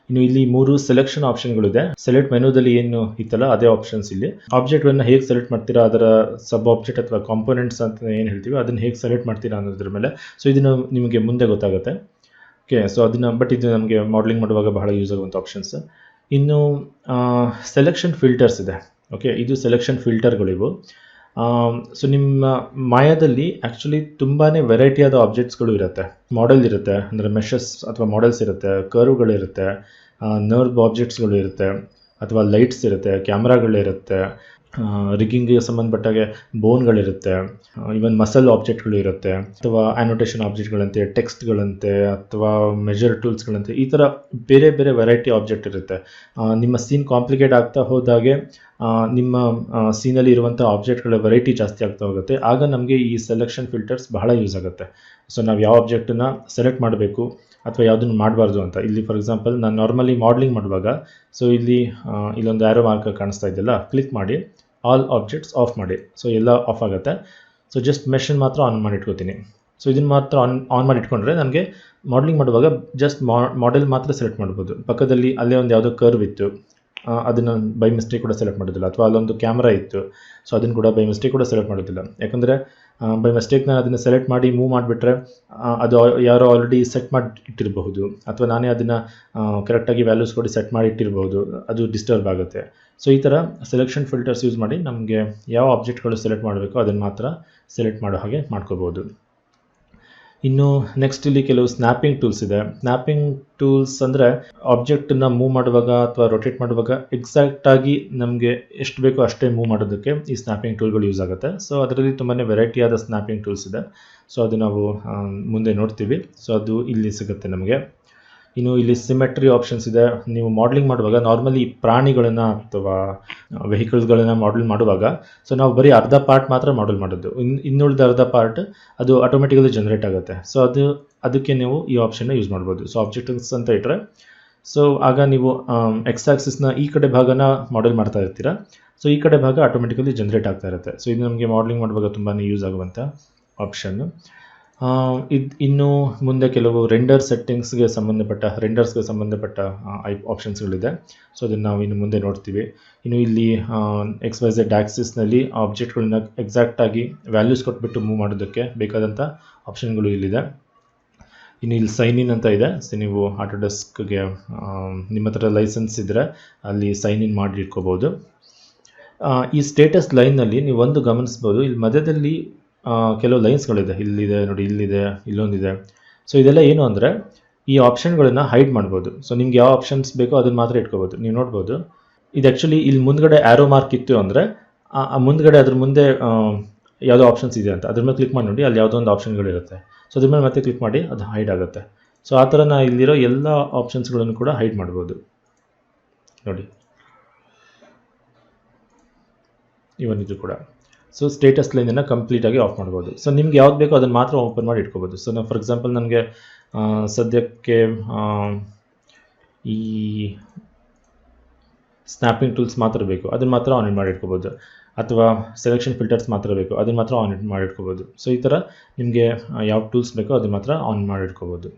ಇನ್ನು ಇಲ್ಲಿ 3 ಸೆಲೆಕ್ಷನ್ ಆಪ್ಷನ್ಗಳಿದೆ. ಸೆಲೆಕ್ಟ್ ಮೆನುದಲ್ಲಿ ಏನು ಇತ್ತಲ್ಲ ಅದೇ ಆಪ್ಷನ್ಸ್ ಇಲ್ಲಿ. ಆಬ್ಜೆಕ್ಟ್ಗಳನ್ನ ಹೇಗೆ ಸೆಲೆಕ್ಟ್ ಮಾಡ್ತೀರಾ, ಅದರ ಸಬ್ ಆಬ್ಜೆಕ್ಟ್ ಅಥವಾ ಕಾಂಪೋನೆಂಟ್ಸ್ ಅಂತ ಏನು ಹೇಳ್ತೀವಿ ಅದನ್ನು ಹೇಗೆ ಸೆಲೆಕ್ಟ್ ಮಾಡ್ತೀರಾ ಅನ್ನೋದ್ರ ಮೇಲೆ. ಸೊ ಇದನ್ನು ನಿಮಗೆ ಮುಂದೆ ಗೊತ್ತಾಗುತ್ತೆ. ಓಕೆ, ಸೊ ಅದನ್ನು ಇದು ನಮಗೆ ಮಾಡಲಿಂಗ್ ಮಾಡುವಾಗ ಬಹಳ ಯೂಸ್ ಆಗುವಂಥ ಆಪ್ಷನ್ಸ್. ಇನ್ನು ಸೆಲೆಕ್ಷನ್ ಫಿಲ್ಟರ್ಸ್ ಇದೆ. ಓಕೆ, ಇದು ಸೆಲೆಕ್ಷನ್ ಫಿಲ್ಟರ್ಗಳಿವು. ಸೊ ನಿಮ್ಮ ಮಾಯಾದಲ್ಲಿ ಆ್ಯಕ್ಚುಲಿ ತುಂಬಾ ವೆರೈಟಿಯಾದ ಆಬ್ಜೆಕ್ಟ್ಸ್ಗಳು ಇರುತ್ತೆ. ಮಾಡೆಲ್ ಇರುತ್ತೆ, ಅಂದರೆ ಮೆಷಸ್ ಅಥವಾ ಮಾಡೆಲ್ಸ್ ಇರುತ್ತೆ, ಕರ್ವ್ಗಳಿರುತ್ತೆ, ನರ್ವ್ ಆಬ್ಜೆಕ್ಟ್ಸ್ಗಳು ಇರುತ್ತೆ, ಅಥವಾ ಲೈಟ್ಸ್ ಇರುತ್ತೆ, ಕ್ಯಾಮ್ರಾಗಳಿರುತ್ತೆ, ರಿಗ್ಗಿಂಗ್ಗೆ ಸಂಬಂಧಪಟ್ಟಾಗೆ ಬೋನ್ಗಳಿರುತ್ತೆ, ಈವನ್ ಮಸಲ್ ಆಬ್ಜೆಕ್ಟ್ಗಳು ಇರುತ್ತೆ, ಅಥವಾ ಆ್ಯನೋಟೇಷನ್ ಆಬ್ಜೆಕ್ಟ್ಗಳಂತೆ, ಟೆಕ್ಸ್ಟ್ಗಳಂತೆ, ಅಥವಾ ಮೆಜರ್ ಟೂಲ್ಸ್ಗಳಂತೆ, ಈ ಥರ ಬೇರೆ ಬೇರೆ ವೆರೈಟಿ ಆಬ್ಜೆಕ್ಟ್ ಇರುತ್ತೆ. ನಿಮ್ಮ ಸೀನ್ ಕಾಂಪ್ಲಿಕೇಟ್ ಆಗ್ತಾ ಹೋದಾಗೆ ನಿಮ್ಮ ಸೀನಲ್ಲಿ ಇರುವಂಥ ಆಬ್ಜೆಕ್ಟ್ಗಳ ವೆರೈಟಿ ಜಾಸ್ತಿ ಆಗ್ತಾ ಹೋಗುತ್ತೆ. ಆಗ ನಮಗೆ ಈ ಸೆಲೆಕ್ಷನ್ ಫಿಲ್ಟರ್ಸ್ ಬಹಳ ಯೂಸ್ ಆಗುತ್ತೆ. ಸೊ ನಾವು ಯಾವ ಆಬ್ಜೆಕ್ಟನ್ನು ಸೆಲೆಕ್ಟ್ ಮಾಡಬೇಕು ಅಥವಾ ಯಾವುದನ್ನು ಮಾಡಬಾರ್ದು ಅಂತ. ಇಲ್ಲಿ ಫಾರ್ ಎಕ್ಸಾಂಪಲ್ ನಾನು ನಾರ್ಮಲಿ ಮಾಡಲಿಂಗ್ ಮಾಡುವಾಗ, ಸೊ ಇಲ್ಲೊಂದು ಆ್ಯರೋ ಮಾರ್ಕ್ ಕಾಣಿಸ್ತಾ ಇದೆಯಲ್ಲ, ಕ್ಲಿಕ್ ಮಾಡಿ ಆಲ್ ಆಬ್ಜೆಕ್ಟ್ಸ್ ಆಫ್ ಮಾಡಿ. ಸೊ ಎಲ್ಲ ಆಫ್ ಆಗುತ್ತೆ. ಸೊ ಜಸ್ಟ್ ಮೆಷನ್ ಮಾತ್ರ ಆನ್ ಮಾಡಿ ಇಟ್ಕೋತೀನಿ. ಸೊ ಇದನ್ನು ಮಾತ್ರ ಆನ್ ಮಾಡಿ ಇಟ್ಕೊಂಡ್ರೆ ನನಗೆ ಮಾಡಲಿಂಗ್ ಮಾಡುವಾಗ ಜಸ್ಟ್ ಮಾಡೆಲ್ ಮಾತ್ರ ಸೆಲೆಕ್ಟ್ ಮಾಡ್ಬೋದು. ಪಕ್ಕದಲ್ಲಿ ಅಲ್ಲೇ ಒಂದು ಯಾವುದೋ ಕರ್ವ್ ಇತ್ತು, ಅದನ್ನು ಬೈ ಮಿಸ್ಟೇಕ್ ಕೂಡ ಸೆಲೆಕ್ಟ್ ಮಾಡೋದಿಲ್ಲ. ಅಥವಾ ಅಲ್ಲೊಂದು ಕ್ಯಾಮ್ರಾ ಇತ್ತು, ಸೊ ಅದನ್ನು ಕೂಡ ಬೈ ಮಿಸ್ಟೇಕ್ ಕೂಡ ಸೆಲೆಕ್ಟ್ ಮಾಡೋದಿಲ್ಲ. ಯಾಕಂದರೆ ಬೈ ಮಿಸ್ಟೇಕ್ ನಾನು ಅದನ್ನು ಸೆಲೆಕ್ಟ್ ಮಾಡಿ ಮೂವ್ ಮಾಡಿಬಿಟ್ರೆ ಅದು ಯಾರೋ ಆಲ್ರೆಡಿ ಸೆಟ್ ಮಾಡಿ ಇಟ್ಟಿರಬಹುದು, ಅಥವಾ ನಾನೇ ಅದನ್ನು ಕರೆಕ್ಟಾಗಿ ವ್ಯಾಲ್ಯೂಸ್ ಕೊಡಿ ಸೆಟ್ ಮಾಡಿ ಇಟ್ಟಿರಬಹುದು, ಅದು ಡಿಸ್ಟರ್ಬ್ ಆಗುತ್ತೆ. ಸೊ ಈ ಥರ ಸೆಲೆಕ್ಷನ್ ಫಿಲ್ಟರ್ಸ್ ಯೂಸ್ ಮಾಡಿ ನಮಗೆ ಯಾವ ಆಬ್ಜೆಕ್ಟ್ಗಳು ಸೆಲೆಕ್ಟ್ ಮಾಡಬೇಕು ಅದನ್ನು ಮಾತ್ರ ಸೆಲೆಕ್ಟ್ ಮಾಡೋ ಹಾಗೆ ಮಾಡ್ಕೋಬೋದು. ಇನ್ನು ನೆಕ್ಸ್ಟ್ ಇಲ್ಲಿ ಕೆಲವು ಸ್ನ್ಯಾಪಿಂಗ್ ಟೂಲ್ಸ್ ಇದೆ. ಸ್ನ್ಯಾಪಿಂಗ್ ಟೂಲ್ಸ್ ಅಂದರೆ ಆಬ್ಜೆಕ್ಟನ್ನು ಮೂವ್ ಮಾಡುವಾಗ ಅಥವಾ ರೊಟೇಟ್ ಮಾಡುವಾಗ ಎಕ್ಸಾಕ್ಟಾಗಿ ನಮಗೆ ಎಷ್ಟು ಬೇಕೋ ಅಷ್ಟೇ ಮೂವ್ ಮಾಡೋದಕ್ಕೆ ಈ ಸ್ನ್ಯಾಪಿಂಗ್ ಟೂಲ್ಗಳು ಯೂಸ್ ಆಗುತ್ತೆ. ಸೊ ಅದರಲ್ಲಿ ತುಂಬಾ ವೆರೈಟಿಯಾದ ಸ್ನ್ಯಾಪಿಂಗ್ ಟೂಲ್ಸ್ ಇದೆ. ಸೊ ಅದು ನಾವು ಮುಂದೆ ನೋಡ್ತೀವಿ. ಸೊ ಅದು ಇಲ್ಲಿ ಸಿಗುತ್ತೆ ನಮಗೆ. ಇನ್ನು ಇಲ್ಲಿ ಸಿಮೆಟ್ರಿ ಆಪ್ಷನ್ಸ್ ಇದೆ. ನೀವು ಮಾಡಲಿಂಗ್ ಮಾಡುವಾಗ ನಾರ್ಮಲಿ ಪ್ರಾಣಿಗಳನ್ನು ಅಥವಾ ವೆಹಿಕಲ್ಸ್ಗಳನ್ನು ಮಾಡೆಲ್ ಮಾಡುವಾಗ ಸೊ ನಾವು ಬರೀ ಅರ್ಧ ಪಾರ್ಟ್ ಮಾತ್ರ ಮಾಡೆಲ್ ಮಾಡೋದು, ಇನ್ನುಳಿದ ಅರ್ಧ ಪಾರ್ಟ್ ಅದು ಆಟೋಮೆಟಿಕಲಿ ಜನರೇಟ್ ಆಗುತ್ತೆ. ಸೊ ಅದಕ್ಕೆ ನೀವು ಈ ಆಪ್ಷನ್ನ ಯೂಸ್ ಮಾಡ್ಬೋದು. ಸೊ ಆಬ್ಜೆಕ್ಟ್ಸ್ ಅಂತ ಇಟ್ಟರೆ ಸೊ ಆಗ ನೀವು ಎಕ್ಸ್ ಆಕ್ಸಿಸ್ನ ಈ ಕಡೆ ಭಾಗನ ಮಾಡೆಲ್ ಮಾಡ್ತಾ ಇರ್ತೀರ. ಸೊ ಈ ಕಡೆ ಭಾಗ ಆಟೋಮೆಟಿಕಲಿ ಜನರೇಟ್ ಆಗ್ತಾ ಇರುತ್ತೆ. ಸೊ ಇದು ನಮಗೆ ಮಾಡಲಿಂಗ್ ಮಾಡುವಾಗ ತುಂಬಾ ಯೂಸ್ ಆಗುವಂಥ ಆಪ್ಷನ್ನು. ಇನ್ನು ಮುಂದೆ ಕೆಲವು ರೆಂಡರ್ಸ್ಗೆ ಸಂಬಂಧಪಟ್ಟ ಆಪ್ಷನ್ಸ್ಗಳಿದೆ. ಸೊ ಅದನ್ನು ನಾವು ಇನ್ನು ಮುಂದೆ ನೋಡ್ತೀವಿ. ಇನ್ನು ಇಲ್ಲಿ XYZ ಆಕ್ಸಿಸ್ನಲ್ಲಿ ಆಬ್ಜೆಕ್ಟ್ಗಳನ್ನ ಎಕ್ಸಾಕ್ಟಾಗಿ ವ್ಯಾಲ್ಯೂಸ್ ಕೊಟ್ಬಿಟ್ಟು ಮೂವ್ ಮಾಡೋದಕ್ಕೆ ಬೇಕಾದಂಥ ಆಪ್ಷನ್ಗಳು ಇಲ್ಲಿದೆ. ಇನ್ನು ಇಲ್ಲಿ ಸೈನ್ ಇನ್ ಅಂತ ಇದೆ. ಸೊ ನೀವು ಆಟೋಡೆಸ್ಕ್ಗೆ ನಿಮ್ಮ ಹತ್ರ ಲೈಸೆನ್ಸ್ ಇದ್ದರೆ ಅಲ್ಲಿ ಸೈನ್ ಇನ್ ಮಾಡಿ ಇಟ್ಕೋಬೋದು. ಈ ಸ್ಟೇಟಸ್ ಲೈನ್ನಲ್ಲಿ ನೀವು ಒಂದು ಗಮನಿಸ್ಬೋದು, ಇಲ್ಲಿ ಮಧ್ಯದಲ್ಲಿ ಕೆಲವು ಲೈನ್ಸ್ಗಳಿದೆ. ಇಲ್ಲಿದೆ ನೋಡಿ, ಇಲ್ಲಿದೆ, ಇಲ್ಲೊಂದಿದೆ. ಸೊ ಇದೆಲ್ಲ ಏನು ಅಂದರೆ ಈ ಆಪ್ಷನ್ಗಳನ್ನು ಹೈಡ್ ಮಾಡ್ಬೋದು. ಸೊ ನಿಮ್ಗೆ ಯಾವ ಆಪ್ಷನ್ಸ್ ಬೇಕೋ ಅದನ್ನು ಮಾತ್ರ ಇಟ್ಕೋಬೋದು. ನೀವು ನೋಡ್ಬೋದು ಇದು ಆ್ಯಕ್ಚುಲಿ ಇಲ್ಲಿ ಮುಂದ್ಗಡೆ ಆ್ಯರೋ ಮಾರ್ಕ್ ಇತ್ತು ಅಂದರೆ ಮುಂದ್ಗಡೆ ಅದ್ರ ಮುಂದೆ ಯಾವುದೋ ಆಪ್ಷನ್ಸ್ ಇದೆ ಅಂತ ಅದ್ರ ಮೇಲೆ ಕ್ಲಿಕ್ ಮಾಡಿ ನೋಡಿ, ಅಲ್ಲಿ ಯಾವುದೋ ಒಂದು ಆಪ್ಷನ್ಗಳಿರುತ್ತೆ. ಸೊ ಅದ್ರ ಮೇಲೆ ಮತ್ತೆ ಕ್ಲಿಕ್ ಮಾಡಿ ಅದು ಹೈಡ್ ಆಗುತ್ತೆ. ಸೊ ಆ ಥರ ನಾ ಇಲ್ಲಿರೋ ಎಲ್ಲ ಆಪ್ಷನ್ಸ್ಗಳನ್ನು ಕೂಡ ಹೈಡ್ ಮಾಡ್ಬೋದು ನೋಡಿ, ಇವನ್ ಇದು ಕೂಡ. ಸೊ ಸ್ಟೇಟಸ್ ಲೈನನ್ನು ಕಂಪ್ಲೀಟಾಗಿ ಆಫ್ ಮಾಡ್ಬೋದು. ಸೊ ನಿಮ್ಗೆ ಯಾವ್ದು ಬೇಕೋ ಅದನ್ನು ಮಾತ್ರ ಓಪನ್ ಮಾಡಿ ಇಟ್ಕೋಬೋದು. ಸೊ ನಾವು ಫಾರ್ ಎಕ್ಸಾಂಪಲ್ ನನಗೆ ಸದ್ಯಕ್ಕೆ ಈ ಸ್ನ್ಯಾಪಿಂಗ್ ಟೂಲ್ಸ್ ಮಾತ್ರ ಬೇಕು, ಅದನ್ನು ಮಾತ್ರ ಆನ್ ಮಾಡಿ ಇಟ್ಕೋಬೋದು. ಅಥವಾ ಸೆಲೆಕ್ಷನ್ ಫಿಲ್ಟರ್ಸ್ ಮಾತ್ರ ಬೇಕು, ಅದನ್ನು ಮಾತ್ರ ಆನ್ ಮಾಡಿ ಇಟ್ಕೋಬೋದು. ಸೊ ಈ ಥರ ನಿಮಗೆ ಯಾವ ಟೂಲ್ಸ್ ಬೇಕೋ ಅದನ್ನು ಮಾತ್ರ ಆನ್ ಮಾಡಿ ಇಟ್ಕೋಬೋದು.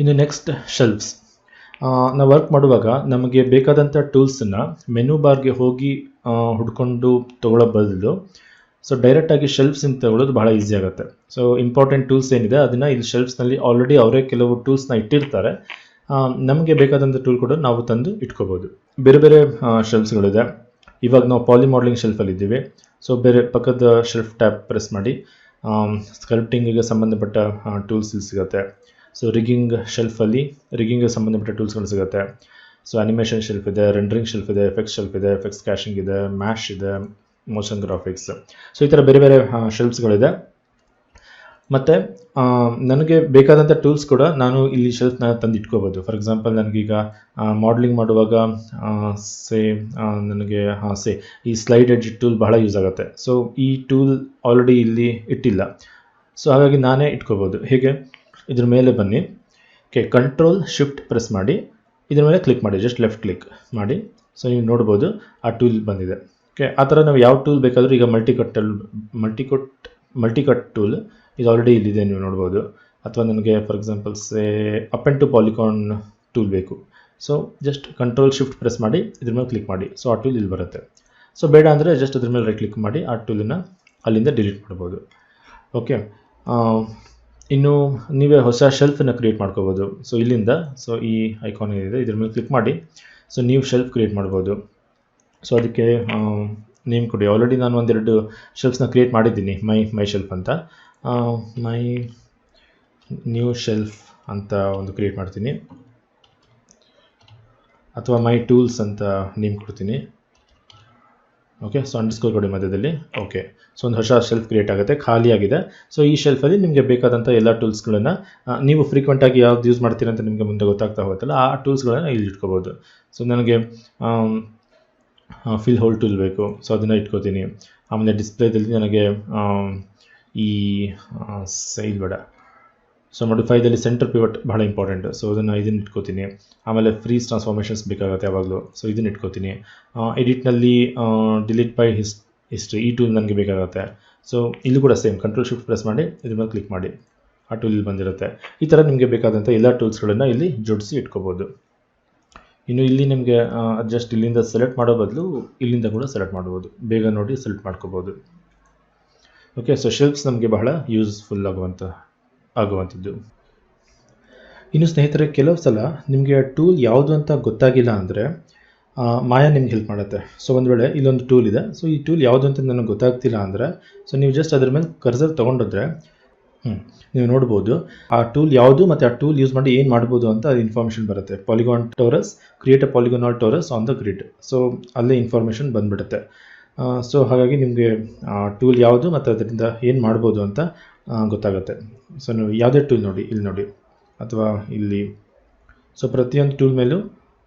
ಇನ್ನು ನೆಕ್ಸ್ಟ್ ಶೆಲ್ಫ್ಸ್. ನಾವು ವರ್ಕ್ ಮಾಡುವಾಗ ನಮಗೆ ಬೇಕಾದಂಥ ಟೂಲ್ಸನ್ನು ಮೆನು ಬಾರ್ಗೆ ಹೋಗಿ ಹುಡ್ಕೊಂಡು ತೊಗೊಳ್ಳೋ ಬದಲು ಸೊ ಡೈರೆಕ್ಟಾಗಿ ಶೆಲ್ಫ್ಸಿಂದ ತಗೊಳ್ಳೋದು ಬಹಳ ಈಸಿ ಆಗುತ್ತೆ. ಸೊ ಇಂಪಾರ್ಟೆಂಟ್ ಟೂಲ್ಸ್ ಏನಿದೆ ಅದನ್ನು ಇಲ್ಲಿ ಶೆಲ್ಫ್ಸ್ನಲ್ಲಿ ಆಲ್ರೆಡಿ ಅವರೇ ಕೆಲವು ಟೂಲ್ಸ್ನ ಇಟ್ಟಿರ್ತಾರೆ. ನಮಗೆ ಬೇಕಾದಂಥ ಟೂಲ್ ಕೂಡ ನಾವು ತಂದು ಇಟ್ಕೋಬೋದು. ಬೇರೆ ಬೇರೆ ಶೆಲ್ಫ್ಸ್ಗಳಿದೆ. ಇವಾಗ ನಾವು ಪಾಲಿ ಮಾಡಲಿಂಗ್ ಶೆಲ್ಫಲ್ಲಿದ್ದೀವಿ. ಸೊ ಬೇರೆ ಪಕ್ಕದ ಶೆಲ್ಫ್ ಟ್ಯಾಬ್ ಪ್ರೆಸ್ ಮಾಡಿ ಸ್ಕಲ್ಪ್ಟಿಂಗಿಗೆ ಸಂಬಂಧಪಟ್ಟ ಟೂಲ್ಸ್ ಇಲ್ಲಿ ಸಿಗುತ್ತೆ. ಸೊ ರಿಗ್ಗಿಂಗ್ ಶೆಲ್ಫಲ್ಲಿ ರಿಗ್ಗಿಂಗ್ಗೆ ಸಂಬಂಧಪಟ್ಟ ಟೂಲ್ಸ್ಗಳು ಸಿಗುತ್ತೆ. ಸೊ ಅನಿಮೇಷನ್ ಶೆಲ್ಫ್ ಇದೆ, ರೆಂಡರಿಂಗ್ ಶೆಲ್ಫ್ ಇದೆ, ಎಫೆಕ್ಟ್ಸ್ ಶೆಲ್ಫ್ ಇದೆ, ಎಫೆಕ್ಟ್ಸ್ ಕ್ಯಾಶಿಂಗ್ ಇದೆ, ಮ್ಯಾಶ್ ಇದೆ, ಮೋಷನ್ ಗ್ರಾಫಿಕ್ಸ್. ಸೊ ಈ ಥರ ಬೇರೆ ಬೇರೆ ಶೆಲ್ಫ್ಸ್ಗಳಿದೆ. ಮತ್ತು ನನಗೆ ಬೇಕಾದಂಥ ಟೂಲ್ಸ್ ಕೂಡ ನಾನು ಇಲ್ಲಿ ಶೆಲ್ಫ್ನ ತಂದು ಇಟ್ಕೋಬೋದು. ಫಾರ್ ಎಕ್ಸಾಂಪಲ್ ನನಗೀಗ ಮಾಡಲಿಂಗ್ ಮಾಡುವಾಗ ನನಗೆ ಈ ಸ್ಲೈಡ್ ಎಡ್ಜ್ ಟೂಲ್ ಬಹಳ ಯೂಸ್ ಆಗುತ್ತೆ. ಸೊ ಈ ಟೂಲ್ ಆಲ್ರೆಡಿ ಇಲ್ಲಿ ಇಟ್ಟಿಲ್ಲ. ಸೊ ಹಾಗಾಗಿ ನಾನೇ ಇಟ್ಕೋಬೋದು. ಹೇಗೆ, ಇದ್ರ ಮೇಲೆ ಬನ್ನಿ, ಕಂಟ್ರೋಲ್ ಶಿಫ್ಟ್ ಪ್ರೆಸ್ ಮಾಡಿ ಇದ್ರ ಮೇಲೆ ಕ್ಲಿಕ್ ಮಾಡಿ, ಜಸ್ಟ್ ಲೆಫ್ಟ್ ಕ್ಲಿಕ್ ಮಾಡಿ. ಸೊ ನೀವು ನೋಡ್ಬೋದು ಆ ಟೂಲ್ ಬಂದಿದೆ. ಆ ಥರ ನಾವು ಯಾವ ಟೂಲ್ ಬೇಕಾದರೂ, ಈಗ ಮಲ್ಟಿಕಟ್ ಟೂಲ್ ಇದು ಆಲ್ರೆಡಿ ಇಲ್ಲಿದೆ, ನೀವು ನೋಡ್ಬೋದು. ಅಥವಾ ನನಗೆ for example up and to polygon tool ಬೇಕು. So just control shift press ಮಾಡಿ ಇದ್ರ ಮೇಲೆ ಕ್ಲಿಕ್ ಮಾಡಿ, ಸೊ ಆ ಟೂಲ್ ಇಲ್ಲಿ ಬರುತ್ತೆ. ಸೊ ಬೇಡ ಅಂದರೆ ಜಸ್ಟ್ ಅದ್ರ ಮೇಲೆ ರೈಟ್ ಕ್ಲಿಕ್ ಮಾಡಿ ಆ ಟೂಲನ್ನು ಅಲ್ಲಿಂದ ಡಿಲೀಟ್ ಮಾಡ್ಬೋದು. ಓಕೆ, ಇನ್ನು ನೀವೇ ಹೊಸ ಶೆಲ್ಫನ್ನು ಕ್ರಿಯೇಟ್ ಮಾಡ್ಕೋಬೋದು. ಸೊ ಇಲ್ಲಿಂದ ಸೊ ಈ ಐಕಾನ್ ಏನಿದೆ ಇದ್ರ ಮೇಲೆ ಕ್ಲಿಕ್ ಮಾಡಿ ಸೊ ನೀವು ಶೆಲ್ಫ್ ಕ್ರಿಯೇಟ್ ಮಾಡ್ಬೋದು. ಸೊ ಅದಕ್ಕೆ ನೇಮ್ ಕೊಡಿ. ಆಲ್ರೆಡಿ ನಾನು ಒಂದೆರಡು ಶೆಲ್ಫ್ಸ್ನ ಕ್ರಿಯೇಟ್ ಮಾಡಿದ್ದೀನಿ, ಮೈ ಶೆಲ್ಫ್ ಅಂತ. ಮೈ ನ್ಯೂ ಶೆಲ್ಫ್ ಅಂತ ಒಂದು ಕ್ರಿಯೇಟ್ ಮಾಡ್ತೀನಿ, ಅಥವಾ ಮೈ ಟೂಲ್ಸ್ ಅಂತ ನೇಮ್ ಕೊಡ್ತೀನಿ. ಓಕೆ, ಸೊ ಅಂಡರ್ಸ್ಕೋರ್ ಕೊಡಿ ಮಧ್ಯದಲ್ಲಿ. ಓಕೆ, ಸೊ ಒಂದು ಹೊಸ ಶೆಲ್ಫ್ ಕ್ರಿಯೇಟ್ ಆಗುತ್ತೆ, ಖಾಲಿಯಾಗಿದೆ. ಸೊ ಈ ಶೆಲ್ಫಲ್ಲಿ ನಿಮಗೆ ಬೇಕಾದಂಥ ಎಲ್ಲ ಟೂಲ್ಸ್ಗಳನ್ನು ನೀವು ಫ್ರೀಕ್ವೆಂಟಾಗಿ ಯಾವ್ದು ಯೂಸ್ ಮಾಡ್ತೀರ ಅಂತ ನಿಮಗೆ ಮುಂದೆ ಗೊತ್ತಾಗ್ತಾ ಹೋಗುತ್ತಲ್ಲ, ಆ ಟೂಲ್ಸ್ಗಳನ್ನು ಇಲ್ಲಿ ಇಟ್ಕೋಬೋದು. ಸೊ ನನಗೆ ಫಿಲ್ ಹೋಲ್ ಟೂಲ್ ಬೇಕು, ಸೊ ಅದನ್ನು ಇಟ್ಕೋತೀನಿ. ಆಮೇಲೆ ಡಿಸ್ಪ್ಲೇದಲ್ಲಿ ನನಗೆ ಈ ಸೈಲ್ ಬೇಡ, ಸೊ ಮಾಡಿಫೈದಲ್ಲಿ ಸೆಂಟರ್ ಪಿವಟ್ ಬಹಳ ಇಂಪಾರ್ಟೆಂಟ್, ಸೊ ಇದನ್ನು ಇಟ್ಕೋತೀನಿ. ಆಮೇಲೆ ಫ್ರೀಸ್ ಟ್ರಾನ್ಸ್ಫಾರ್ಮೇಷನ್ಸ್ ಬೇಕಾಗುತ್ತೆ ಯಾವಾಗಲೂ, ಸೊ ಇದನ್ನು ಇಟ್ಕೋತೀನಿ. ಎಡಿಟ್ನಲ್ಲಿ ಡಿಲೀಟ್ ಬೈ ಹಿಸ್ಟ್ರಿ ಈ ಟೂಲ್ ನನಗೆ ಬೇಕಾಗುತ್ತೆ. ಸೊ ಇಲ್ಲೂ ಕೂಡ ಸೇಮ್ ಕಂಟ್ರೋಲ್ ಶಿಫ್ಟ್ ಪ್ರೆಸ್ ಮಾಡಿ ಇದ್ರ ಮೇಲೆ ಕ್ಲಿಕ್ ಮಾಡಿ ಆ ಟೂಲ್ ಇಲ್ಲಿ ಬಂದಿರುತ್ತೆ. ಈ ಥರ ನಿಮಗೆ ಬೇಕಾದಂಥ ಎಲ್ಲ ಟೂಲ್ಸ್ಗಳನ್ನು ಇಲ್ಲಿ ಜೋಡಿಸಿ ಇಟ್ಕೋಬೋದು. ಇನ್ನು ಇಲ್ಲಿ ನಿಮಗೆ ಜಸ್ಟ್ ಇಲ್ಲಿಂದ ಸೆಲೆಕ್ಟ್ ಮಾಡೋ ಬದಲು ಇಲ್ಲಿಂದ ಕೂಡ ಸೆಲೆಕ್ಟ್ ಮಾಡ್ಬೋದು, ಬೇಗ ನೋಡಿ ಸೆಲೆಕ್ಟ್ ಮಾಡ್ಕೋಬೋದು. ಓಕೆ, ಸೊ ಶೆಲ್ಫ್ಸ್ ನಮಗೆ ಬಹಳ ಯೂಸ್ಫುಲ್ ಆಗುವಂಥದ್ದು. ಇನ್ನು ಸ್ನೇಹಿತರೆ, ಕೆಲವು ಸಲ ನಿಮಗೆ ಟೂಲ್ ಯಾವುದು ಅಂತ ಗೊತ್ತಾಗಿಲ್ಲ ಅಂದರೆ ಮಾಯಾ ನಿಮ್ಗೆ ಹೆಲ್ಪ್ ಮಾಡುತ್ತೆ. ಸೊ ಒಂದು ವೇಳೆ ಇಲ್ಲೊಂದು ಟೂಲ್ ಇದೆ, ಸೊ ಈ ಟೂಲ್ ಯಾವುದು ಅಂತ ನನಗೆ ಗೊತ್ತಾಗ್ತಿಲ್ಲ ಅಂದರೆ ಸೊ ನೀವು ಜಸ್ಟ್ ಅದ್ರ ಮೇಲೆ ಕರ್ಸರ್ ತೊಗೊಂಡೋದ್ರೆ ನೀವು ನೋಡ್ಬೋದು ಆ ಟೂಲ್ ಯಾವುದು ಮತ್ತು ಆ ಟೂಲ್ ಯೂಸ್ ಮಾಡಿ ಏನು ಮಾಡ್ಬೋದು ಅಂತ ಅದು ಇನ್ಫಾರ್ಮೇಷನ್ ಬರುತ್ತೆ. Polygon torus, create a polygonal torus on the grid. So ಅಲ್ಲೇ ಇನ್ಫಾರ್ಮೇಷನ್ ಬಂದುಬಿಡುತ್ತೆ. ಸೊ ಹಾಗಾಗಿ ನಿಮಗೆ ಟೂಲ್ ಯಾವುದು ಮತ್ತು ಅದರಿಂದ ಏನು ಮಾಡ್ಬೋದು ಅಂತ ಗೊತ್ತಾಗುತ್ತೆ. ಸೊ ನೀವು ಯಾವುದೇ ಟೂಲ್ ನೋಡಿ, ಇಲ್ಲಿ ನೋಡಿ ಅಥವಾ ಇಲ್ಲಿ, ಸೊ ಪ್ರತಿಯೊಂದು ಟೂಲ್ ಮೇಲೂ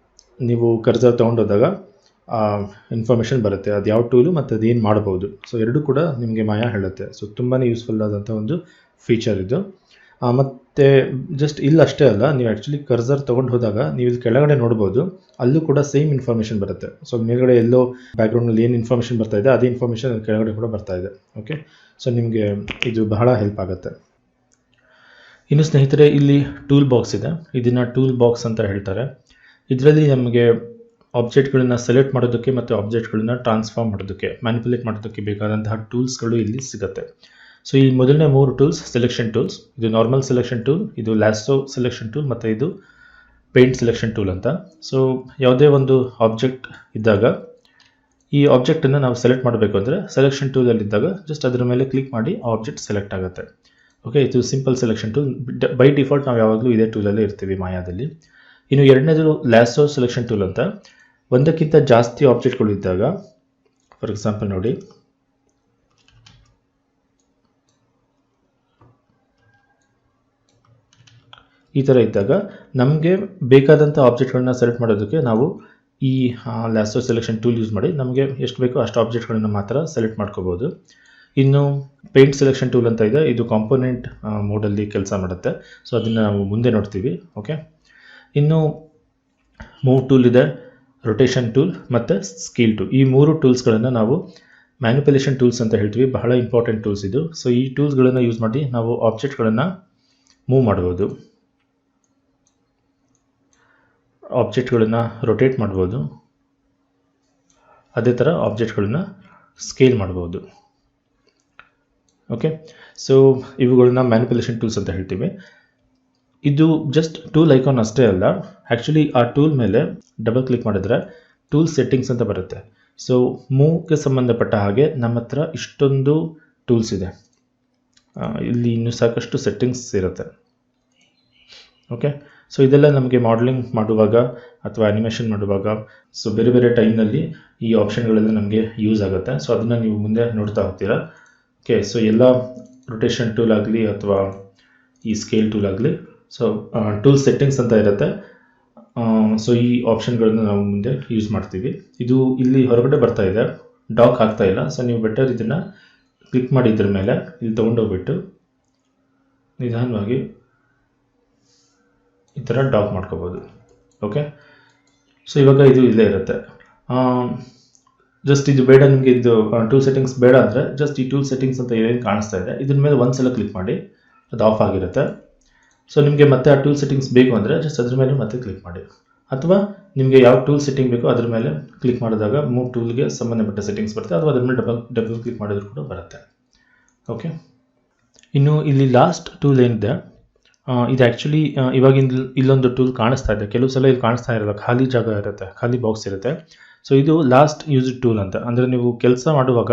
ನೀವು ಕರ್ಸರ್ ತೊಗೊಂಡೋದಾಗ ಇನ್ಫಾರ್ಮೇಷನ್ ಬರುತ್ತೆ, ಅದು ಯಾವ ಟೂಲು ಮತ್ತು ಅದು ಏನು ಮಾಡ್ಬೋದು. ಸೊ ಎರಡೂ ಕೂಡ ನಿಮಗೆ ಮಾಯಾ ಹೇಳುತ್ತೆ. ಸೊ ತುಂಬಾ ಯೂಸ್ಫುಲ್ ಆದಂಥ ಒಂದು ಫೀಚರ್ ಇದು. ಮತ್ತು ಜಸ್ಟ್ ಇಲ್ಲಿ ಅಷ್ಟೇ ಅಲ್ಲ, ನೀವು ಆ್ಯಕ್ಚುಲಿ ಕರ್ಸರ್ ತೊಗೊಂಡು ಹೋದಾಗ ನೀವು ಇಲ್ಲಿ ಕೆಳಗಡೆ ನೋಡ್ಬೋದು, ಅಲ್ಲೂ ಕೂಡ ಸೇಮ್ ಇನ್ಫಾರ್ಮೇಷನ್ ಬರುತ್ತೆ. ಸೊ ಮೇಲ್ಗಡೆ ಎಲ್ಲೋ ಬ್ಯಾಕ್ಗ್ರೌಂಡಲ್ಲಿ ಏನು ಇನ್ಫಾರ್ಮೇಷನ್ ಬರ್ತಾ ಇದೆ ಅದೇ ಇನ್ಫಾರ್ಮೇಷನ್ ಕೆಳಗಡೆ ಕೂಡ ಬರ್ತಾ ಇದೆ. ಓಕೆ, ಸೊ ನಿಮಗೆ ಇದು ಬಹಳ ಹೆಲ್ಪ್ ಆಗುತ್ತೆ. ಇನ್ನು ಸ್ನೇಹಿತರೆ, ಇಲ್ಲಿ ಟೂಲ್ ಬಾಕ್ಸ್ ಇದೆ, ಇದನ್ನು ಟೂಲ್ ಬಾಕ್ಸ್ ಅಂತ ಹೇಳ್ತಾರೆ. ಇದರಲ್ಲಿ ನಮಗೆ ಆಬ್ಜೆಕ್ಟ್ಗಳನ್ನು ಸೆಲೆಕ್ಟ್ ಮಾಡೋದಕ್ಕೆ ಮತ್ತು ಆಬ್ಜೆಕ್ಟ್ಗಳನ್ನ ಟ್ರಾನ್ಸ್ಫಾರ್ಮ್ ಮಾಡೋದಕ್ಕೆ, ಮ್ಯಾನಿಪುಲೇಟ್ ಮಾಡೋದಕ್ಕೆ ಬೇಕಾದಂತಹ ಟೂಲ್ಸ್ಗಳು ಇಲ್ಲಿ ಸಿಗುತ್ತೆ. ಸೊ ಈ ಮೊದಲನೇ 3 ಟೂಲ್ಸ್ ಸೆಲೆಕ್ಷನ್ ಟೂಲ್ಸ್, ಇದು ನಾರ್ಮಲ್ ಸೆಲೆಕ್ಷನ್ ಟೂಲ್, ಇದು ಲ್ಯಾಸೋ ಸೆಲೆಕ್ಷನ್ ಟೂಲ್ ಮತ್ತು ಇದು ಪೇಂಟ್ ಸೆಲೆಕ್ಷನ್ ಟೂಲ್ ಅಂತ. ಸೊ ಯಾವುದೇ ಒಂದು ಆಬ್ಜೆಕ್ಟ್ ಇದ್ದಾಗ ಈ ಆಬ್ಜೆಕ್ಟನ್ನು ನಾವು ಸೆಲೆಕ್ಟ್ ಮಾಡಬೇಕು ಅಂದರೆ ಸೆಲೆಕ್ಷನ್ ಟೂಲಲ್ಲಿದ್ದಾಗ ಜಸ್ಟ್ ಅದರ ಮೇಲೆ ಕ್ಲಿಕ್ ಮಾಡಿ ಆ ಆಬ್ಜೆಕ್ಟ್ ಸೆಲೆಕ್ಟ್ ಆಗುತ್ತೆ. ಓಕೆ, ಇದು simple selection tool. By default ನಾವು ಯಾವಾಗಲೂ ಇದೇ ಟೂಲಲ್ಲೇ ಇರ್ತೀವಿ ಮಾಯಾದಲ್ಲಿ. ಇನ್ನು ಎರಡನೇದು ಲ್ಯಾಸೋ ಸೆಲೆಕ್ಷನ್ ಟೂಲ್ ಅಂತ. ಒಂದಕ್ಕಿಂತ ಜಾಸ್ತಿ ಆಬ್ಜೆಕ್ಟ್ಗಳು ಇದ್ದಾಗ, ಫಾರ್ ಎಕ್ಸಾಂಪಲ್ ನೋಡಿ, ಈ ಥರ ಇದ್ದಾಗ ನಮಗೆ ಬೇಕಾದಂಥ ಆಬ್ಜೆಕ್ಟ್ಗಳನ್ನ ಸೆಲೆಕ್ಟ್ ಮಾಡೋದಕ್ಕೆ ನಾವು ಈ ಲ್ಯಾಸೋ ಸೆಲೆಕ್ಷನ್ ಟೂಲ್ ಯೂಸ್ ಮಾಡಿ ನಮಗೆ ಎಷ್ಟು ಬೇಕೋ ಅಷ್ಟು ಆಬ್ಜೆಕ್ಟ್ಗಳನ್ನ ಮಾತ್ರ ಸೆಲೆಕ್ಟ್ ಮಾಡ್ಕೋಬೋದು. ಇನ್ನು ಪೇಂಟ್ ಸೆಲೆಕ್ಷನ್ ಟೂಲ್ ಅಂತ ಇದೆ, ಇದು ಕಾಂಪೋನೆಂಟ್ ಮೋಡಲ್ಲಿ ಕೆಲಸ ಮಾಡುತ್ತೆ. ಸೊ ಅದನ್ನು ನಾವು ಮುಂದೆ ನೋಡ್ತೀವಿ. ಓಕೆ, ಇನ್ನು ಮೂವ್ ಟೂಲ್ ಇದೆ, ರೊಟೇಷನ್ ಟೂಲ್ ಮತ್ತು ಸ್ಕೇಲ್ ಟೂಲ್. ಈ 3 ಟೂಲ್ಸ್ಗಳನ್ನು ನಾವು ಮ್ಯಾನಿಪುಲೇಷನ್ ಟೂಲ್ಸ್ ಅಂತ ಹೇಳ್ತೀವಿ. ಬಹಳ ಇಂಪಾರ್ಟೆಂಟ್ ಟೂಲ್ಸ್ ಇದು. ಸೊ ಈ ಟೂಲ್ಸ್ಗಳನ್ನು ಯೂಸ್ ಮಾಡಿ ನಾವು ಆಬ್ಜೆಕ್ಟ್ಗಳನ್ನು ಮೂವ್ ಮಾಡ್ಬೋದು, ಆಬ್ಜೆಕ್ಟ್ಗಳನ್ನು ರೊಟೇಟ್ ಮಾಡ್ಬೋದು, ಅದೇ ಥರ ಆಬ್ಜೆಕ್ಟ್ಗಳನ್ನ ಸ್ಕೇಲ್ ಮಾಡ್ಬೋದು. ಓಕೆ, ಸೊ ಇವುಗಳನ್ನ ಮ್ಯಾನಿಪುಲೇಷನ್ ಟೂಲ್ಸ್ ಅಂತ ಹೇಳ್ತೀವಿ. ಇದು ಜಸ್ಟ್ ಟೂಲ್ ಐಕಾನ್ ಅಷ್ಟೇ ಅಲ್ಲ, ಆ್ಯಕ್ಚುಲಿ ಆ ಟೂಲ್ ಮೇಲೆ ಡಬಲ್ ಕ್ಲಿಕ್ ಮಾಡಿದ್ರೆ ಟೂಲ್ ಸೆಟ್ಟಿಂಗ್ಸ್ ಅಂತ ಬರುತ್ತೆ. ಸೊ ಮೂವ್ಗೆ ಸಂಬಂಧಪಟ್ಟ ಹಾಗೆ ನಮ್ಮ ಹತ್ರ ಇಷ್ಟೊಂದು ಟೂಲ್ಸ್ ಇದೆ. ಇಲ್ಲಿ ಇನ್ನೂ ಸಾಕಷ್ಟು ಸೆಟ್ಟಿಂಗ್ಸ್ ಇರುತ್ತೆ. ಓಕೆ, ಸೊ ಇದೆಲ್ಲ ನಮಗೆ ಮಾಡಲಿಂಗ್ ಮಾಡುವಾಗ ಅಥವಾ ಆ್ಯನಿಮೇಷನ್ ಮಾಡುವಾಗ ಸೊ ಬೇರೆ ಬೇರೆ ಟೈಮ್ನಲ್ಲಿ ಈ ಆಪ್ಷನ್ಗಳೆಲ್ಲ ನಮಗೆ ಯೂಸ್ ಆಗುತ್ತೆ. ಸೊ ಅದನ್ನು ನೀವು ಮುಂದೆ ನೋಡ್ತಾ ಹೋಗ್ತೀರಾ. ಓಕೆ, ಸೊ ಎಲ್ಲ ರೊಟೇಷನ್ ಟೂಲ್ ಆಗಲಿ ಅಥವಾ ಈ ಸ್ಕೇಲ್ ಟೂಲ್ ಆಗಲಿ, ಸೊ ಟೂಲ್ ಸೆಟ್ಟಿಂಗ್ಸ್ ಅಂತ ಇರುತ್ತೆ. ಸೊ ಈ ಆಪ್ಷನ್ಗಳನ್ನು ನಾವು ಮುಂದೆ ಯೂಸ್ ಮಾಡ್ತೀವಿ. ಇದು ಇಲ್ಲಿ ಹೊರಗಡೆ ಬರ್ತಾ ಇದೆ, ಡಾಕ್ ಆಗ್ತಾ ಇಲ್ಲ. ಸೊ ನೀವು ಬೆಟರ್ ಇದನ್ನು ಕ್ಲಿಕ್ ಮಾಡಿ ಇದ್ರ ಮೇಲೆ ಇಲ್ಲಿ ತೊಗೊಂಡೋಗ್ಬಿಟ್ಟು ನಿಧಾನವಾಗಿ ಈ ಥರ ಡಾಕ್ ಮಾಡ್ಕೋಬೋದು. ಓಕೆ, ಸೊ ಇವಾಗ ಇದು ಇಲ್ಲೇ ಇರುತ್ತೆ. ಜಸ್ಟ್ ಇದು ಬೇಡ ನಿಮಗೆ, ಇದು ಟೂಲ್ ಸೆಟ್ಟಿಂಗ್ಸ್ ಬೇಡ ಅಂದರೆ ಜಸ್ಟ್ ಈ ಟೂಲ್ ಸೆಟ್ಟಿಂಗ್ಸ್ ಅಂತ ಏನೇನು ಕಾಣಿಸ್ತಾ ಇದೆ ಇದ್ರ ಮೇಲೆ ಒಂದ್ಸಲ ಕ್ಲಿಕ್ ಮಾಡಿ, ಅದು ಆಫ್ ಆಗಿರುತ್ತೆ. ಸೊ ನಿಮಗೆ ಮತ್ತೆ ಆ ಟೂಲ್ ಸೆಟ್ಟಿಂಗ್ಸ್ ಬೇಕು ಅಂದರೆ ಜಸ್ಟ್ ಅದ್ರ ಮೇಲೆ ಮತ್ತೆ ಕ್ಲಿಕ್ ಮಾಡಿ, ಅಥವಾ ನಿಮಗೆ ಯಾವ ಟೂಲ್ ಸೆಟ್ಟಿಂಗ್ ಬೇಕೋ ಅದ್ರ ಮೇಲೆ ಕ್ಲಿಕ್ ಮಾಡಿದಾಗ ಮೂವ್ ಟೂಲ್ಗೆ ಸಂಬಂಧಪಟ್ಟ ಸೆಟ್ಟಿಂಗ್ಸ್ ಬರುತ್ತೆ, ಅಥವಾ ಅದ್ರ ಮೇಲೆ ಡಬಲ್ ಕ್ಲಿಕ್ ಮಾಡಿದ್ರು ಕೂಡ ಬರುತ್ತೆ. ಓಕೆ, ಇನ್ನು ಇಲ್ಲಿ ಲಾಸ್ಟ್ ಟೂಲ್ ಏನಿದೆ ಇದು ಆ್ಯಕ್ಚುಲಿ ಇವಾಗಿಂದ ಇಲ್ಲೊಂದು ಟೂಲ್ ಕಾಣಿಸ್ತಾ ಇದೆ, ಕೆಲವು ಸಲ ಇಲ್ಲಿ ಕಾಣಿಸ್ತಾ ಇರಲ್ಲ, ಖಾಲಿ ಜಾಗ ಇರುತ್ತೆ, ಖಾಲಿ ಬಾಕ್ಸ್ ಇರುತ್ತೆ. ಸೊ ಇದು ಲಾಸ್ಟ್ ಯೂಸ್ಡ್ ಟೂಲ್ ಅಂತ, ಅಂದರೆ ನೀವು ಕೆಲಸ ಮಾಡುವಾಗ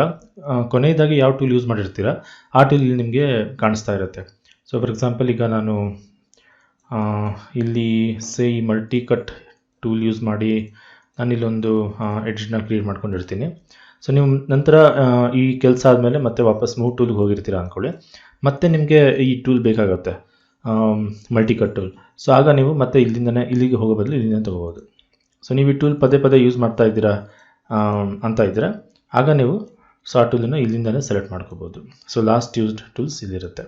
ಕೊನೆಯದಾಗಿ ಯಾವ ಟೂಲ್ ಯೂಸ್ ಮಾಡಿರ್ತೀರ ಆ ಟೂಲ್ ಇಲ್ಲಿ ನಿಮಗೆ ಕಾಣಿಸ್ತಾ ಇರುತ್ತೆ. ಸೊ ಫಾರ್ ಎಕ್ಸಾಂಪಲ್ ಈಗ ನಾನು ಇಲ್ಲಿ ಈ ಮಲ್ಟಿ ಕಟ್ ಟೂಲ್ ಯೂಸ್ ಮಾಡಿ ನಾನಿಲ್ಲೊಂದು ಎಡ್ಜ್ನ ಕ್ರಿಯೇಟ್ ಮಾಡ್ಕೊಂಡಿರ್ತೀನಿ. ಸೊ ನೀವು ನಂತರ ಈ ಕೆಲಸ ಆದಮೇಲೆ ಮತ್ತೆ ವಾಪಸ್ ಮೂವ್ ಟೂಲ್ಗೆ ಹೋಗಿರ್ತೀರ ಅಂದ್ಕೊಳ್ಳಿ, ಮತ್ತೆ ನಿಮಗೆ ಈ ಟೂಲ್ ಬೇಕಾಗುತ್ತೆ, ಮಲ್ಟಿ ಕಟ್ ಟೂಲ್. ಸೊ ಆಗ ನೀವು ಮತ್ತೆ ಇಲ್ಲಿಂದನೇ ಇಲ್ಲಿಗೆ ಹೋಗೋ ಬದಲು ಇಲ್ಲಿಂದ ತೊಗೋಬೋದು. ಸೊ ನೀವು ಈ ಟೂಲ್ ಪದೇ ಪದೇ ಯೂಸ್ ಮಾಡ್ತಾ ಇದ್ದೀರಾ ಅಂತ ಇದ್ದರೆ ಆಗ ನೀವು ಆ ಟೂಲನ್ನು ಇಲ್ಲಿಂದನೇ ಸೆಲೆಕ್ಟ್ ಮಾಡ್ಕೋಬೋದು. So last used tools ಇಲ್ಲಿರುತ್ತೆ.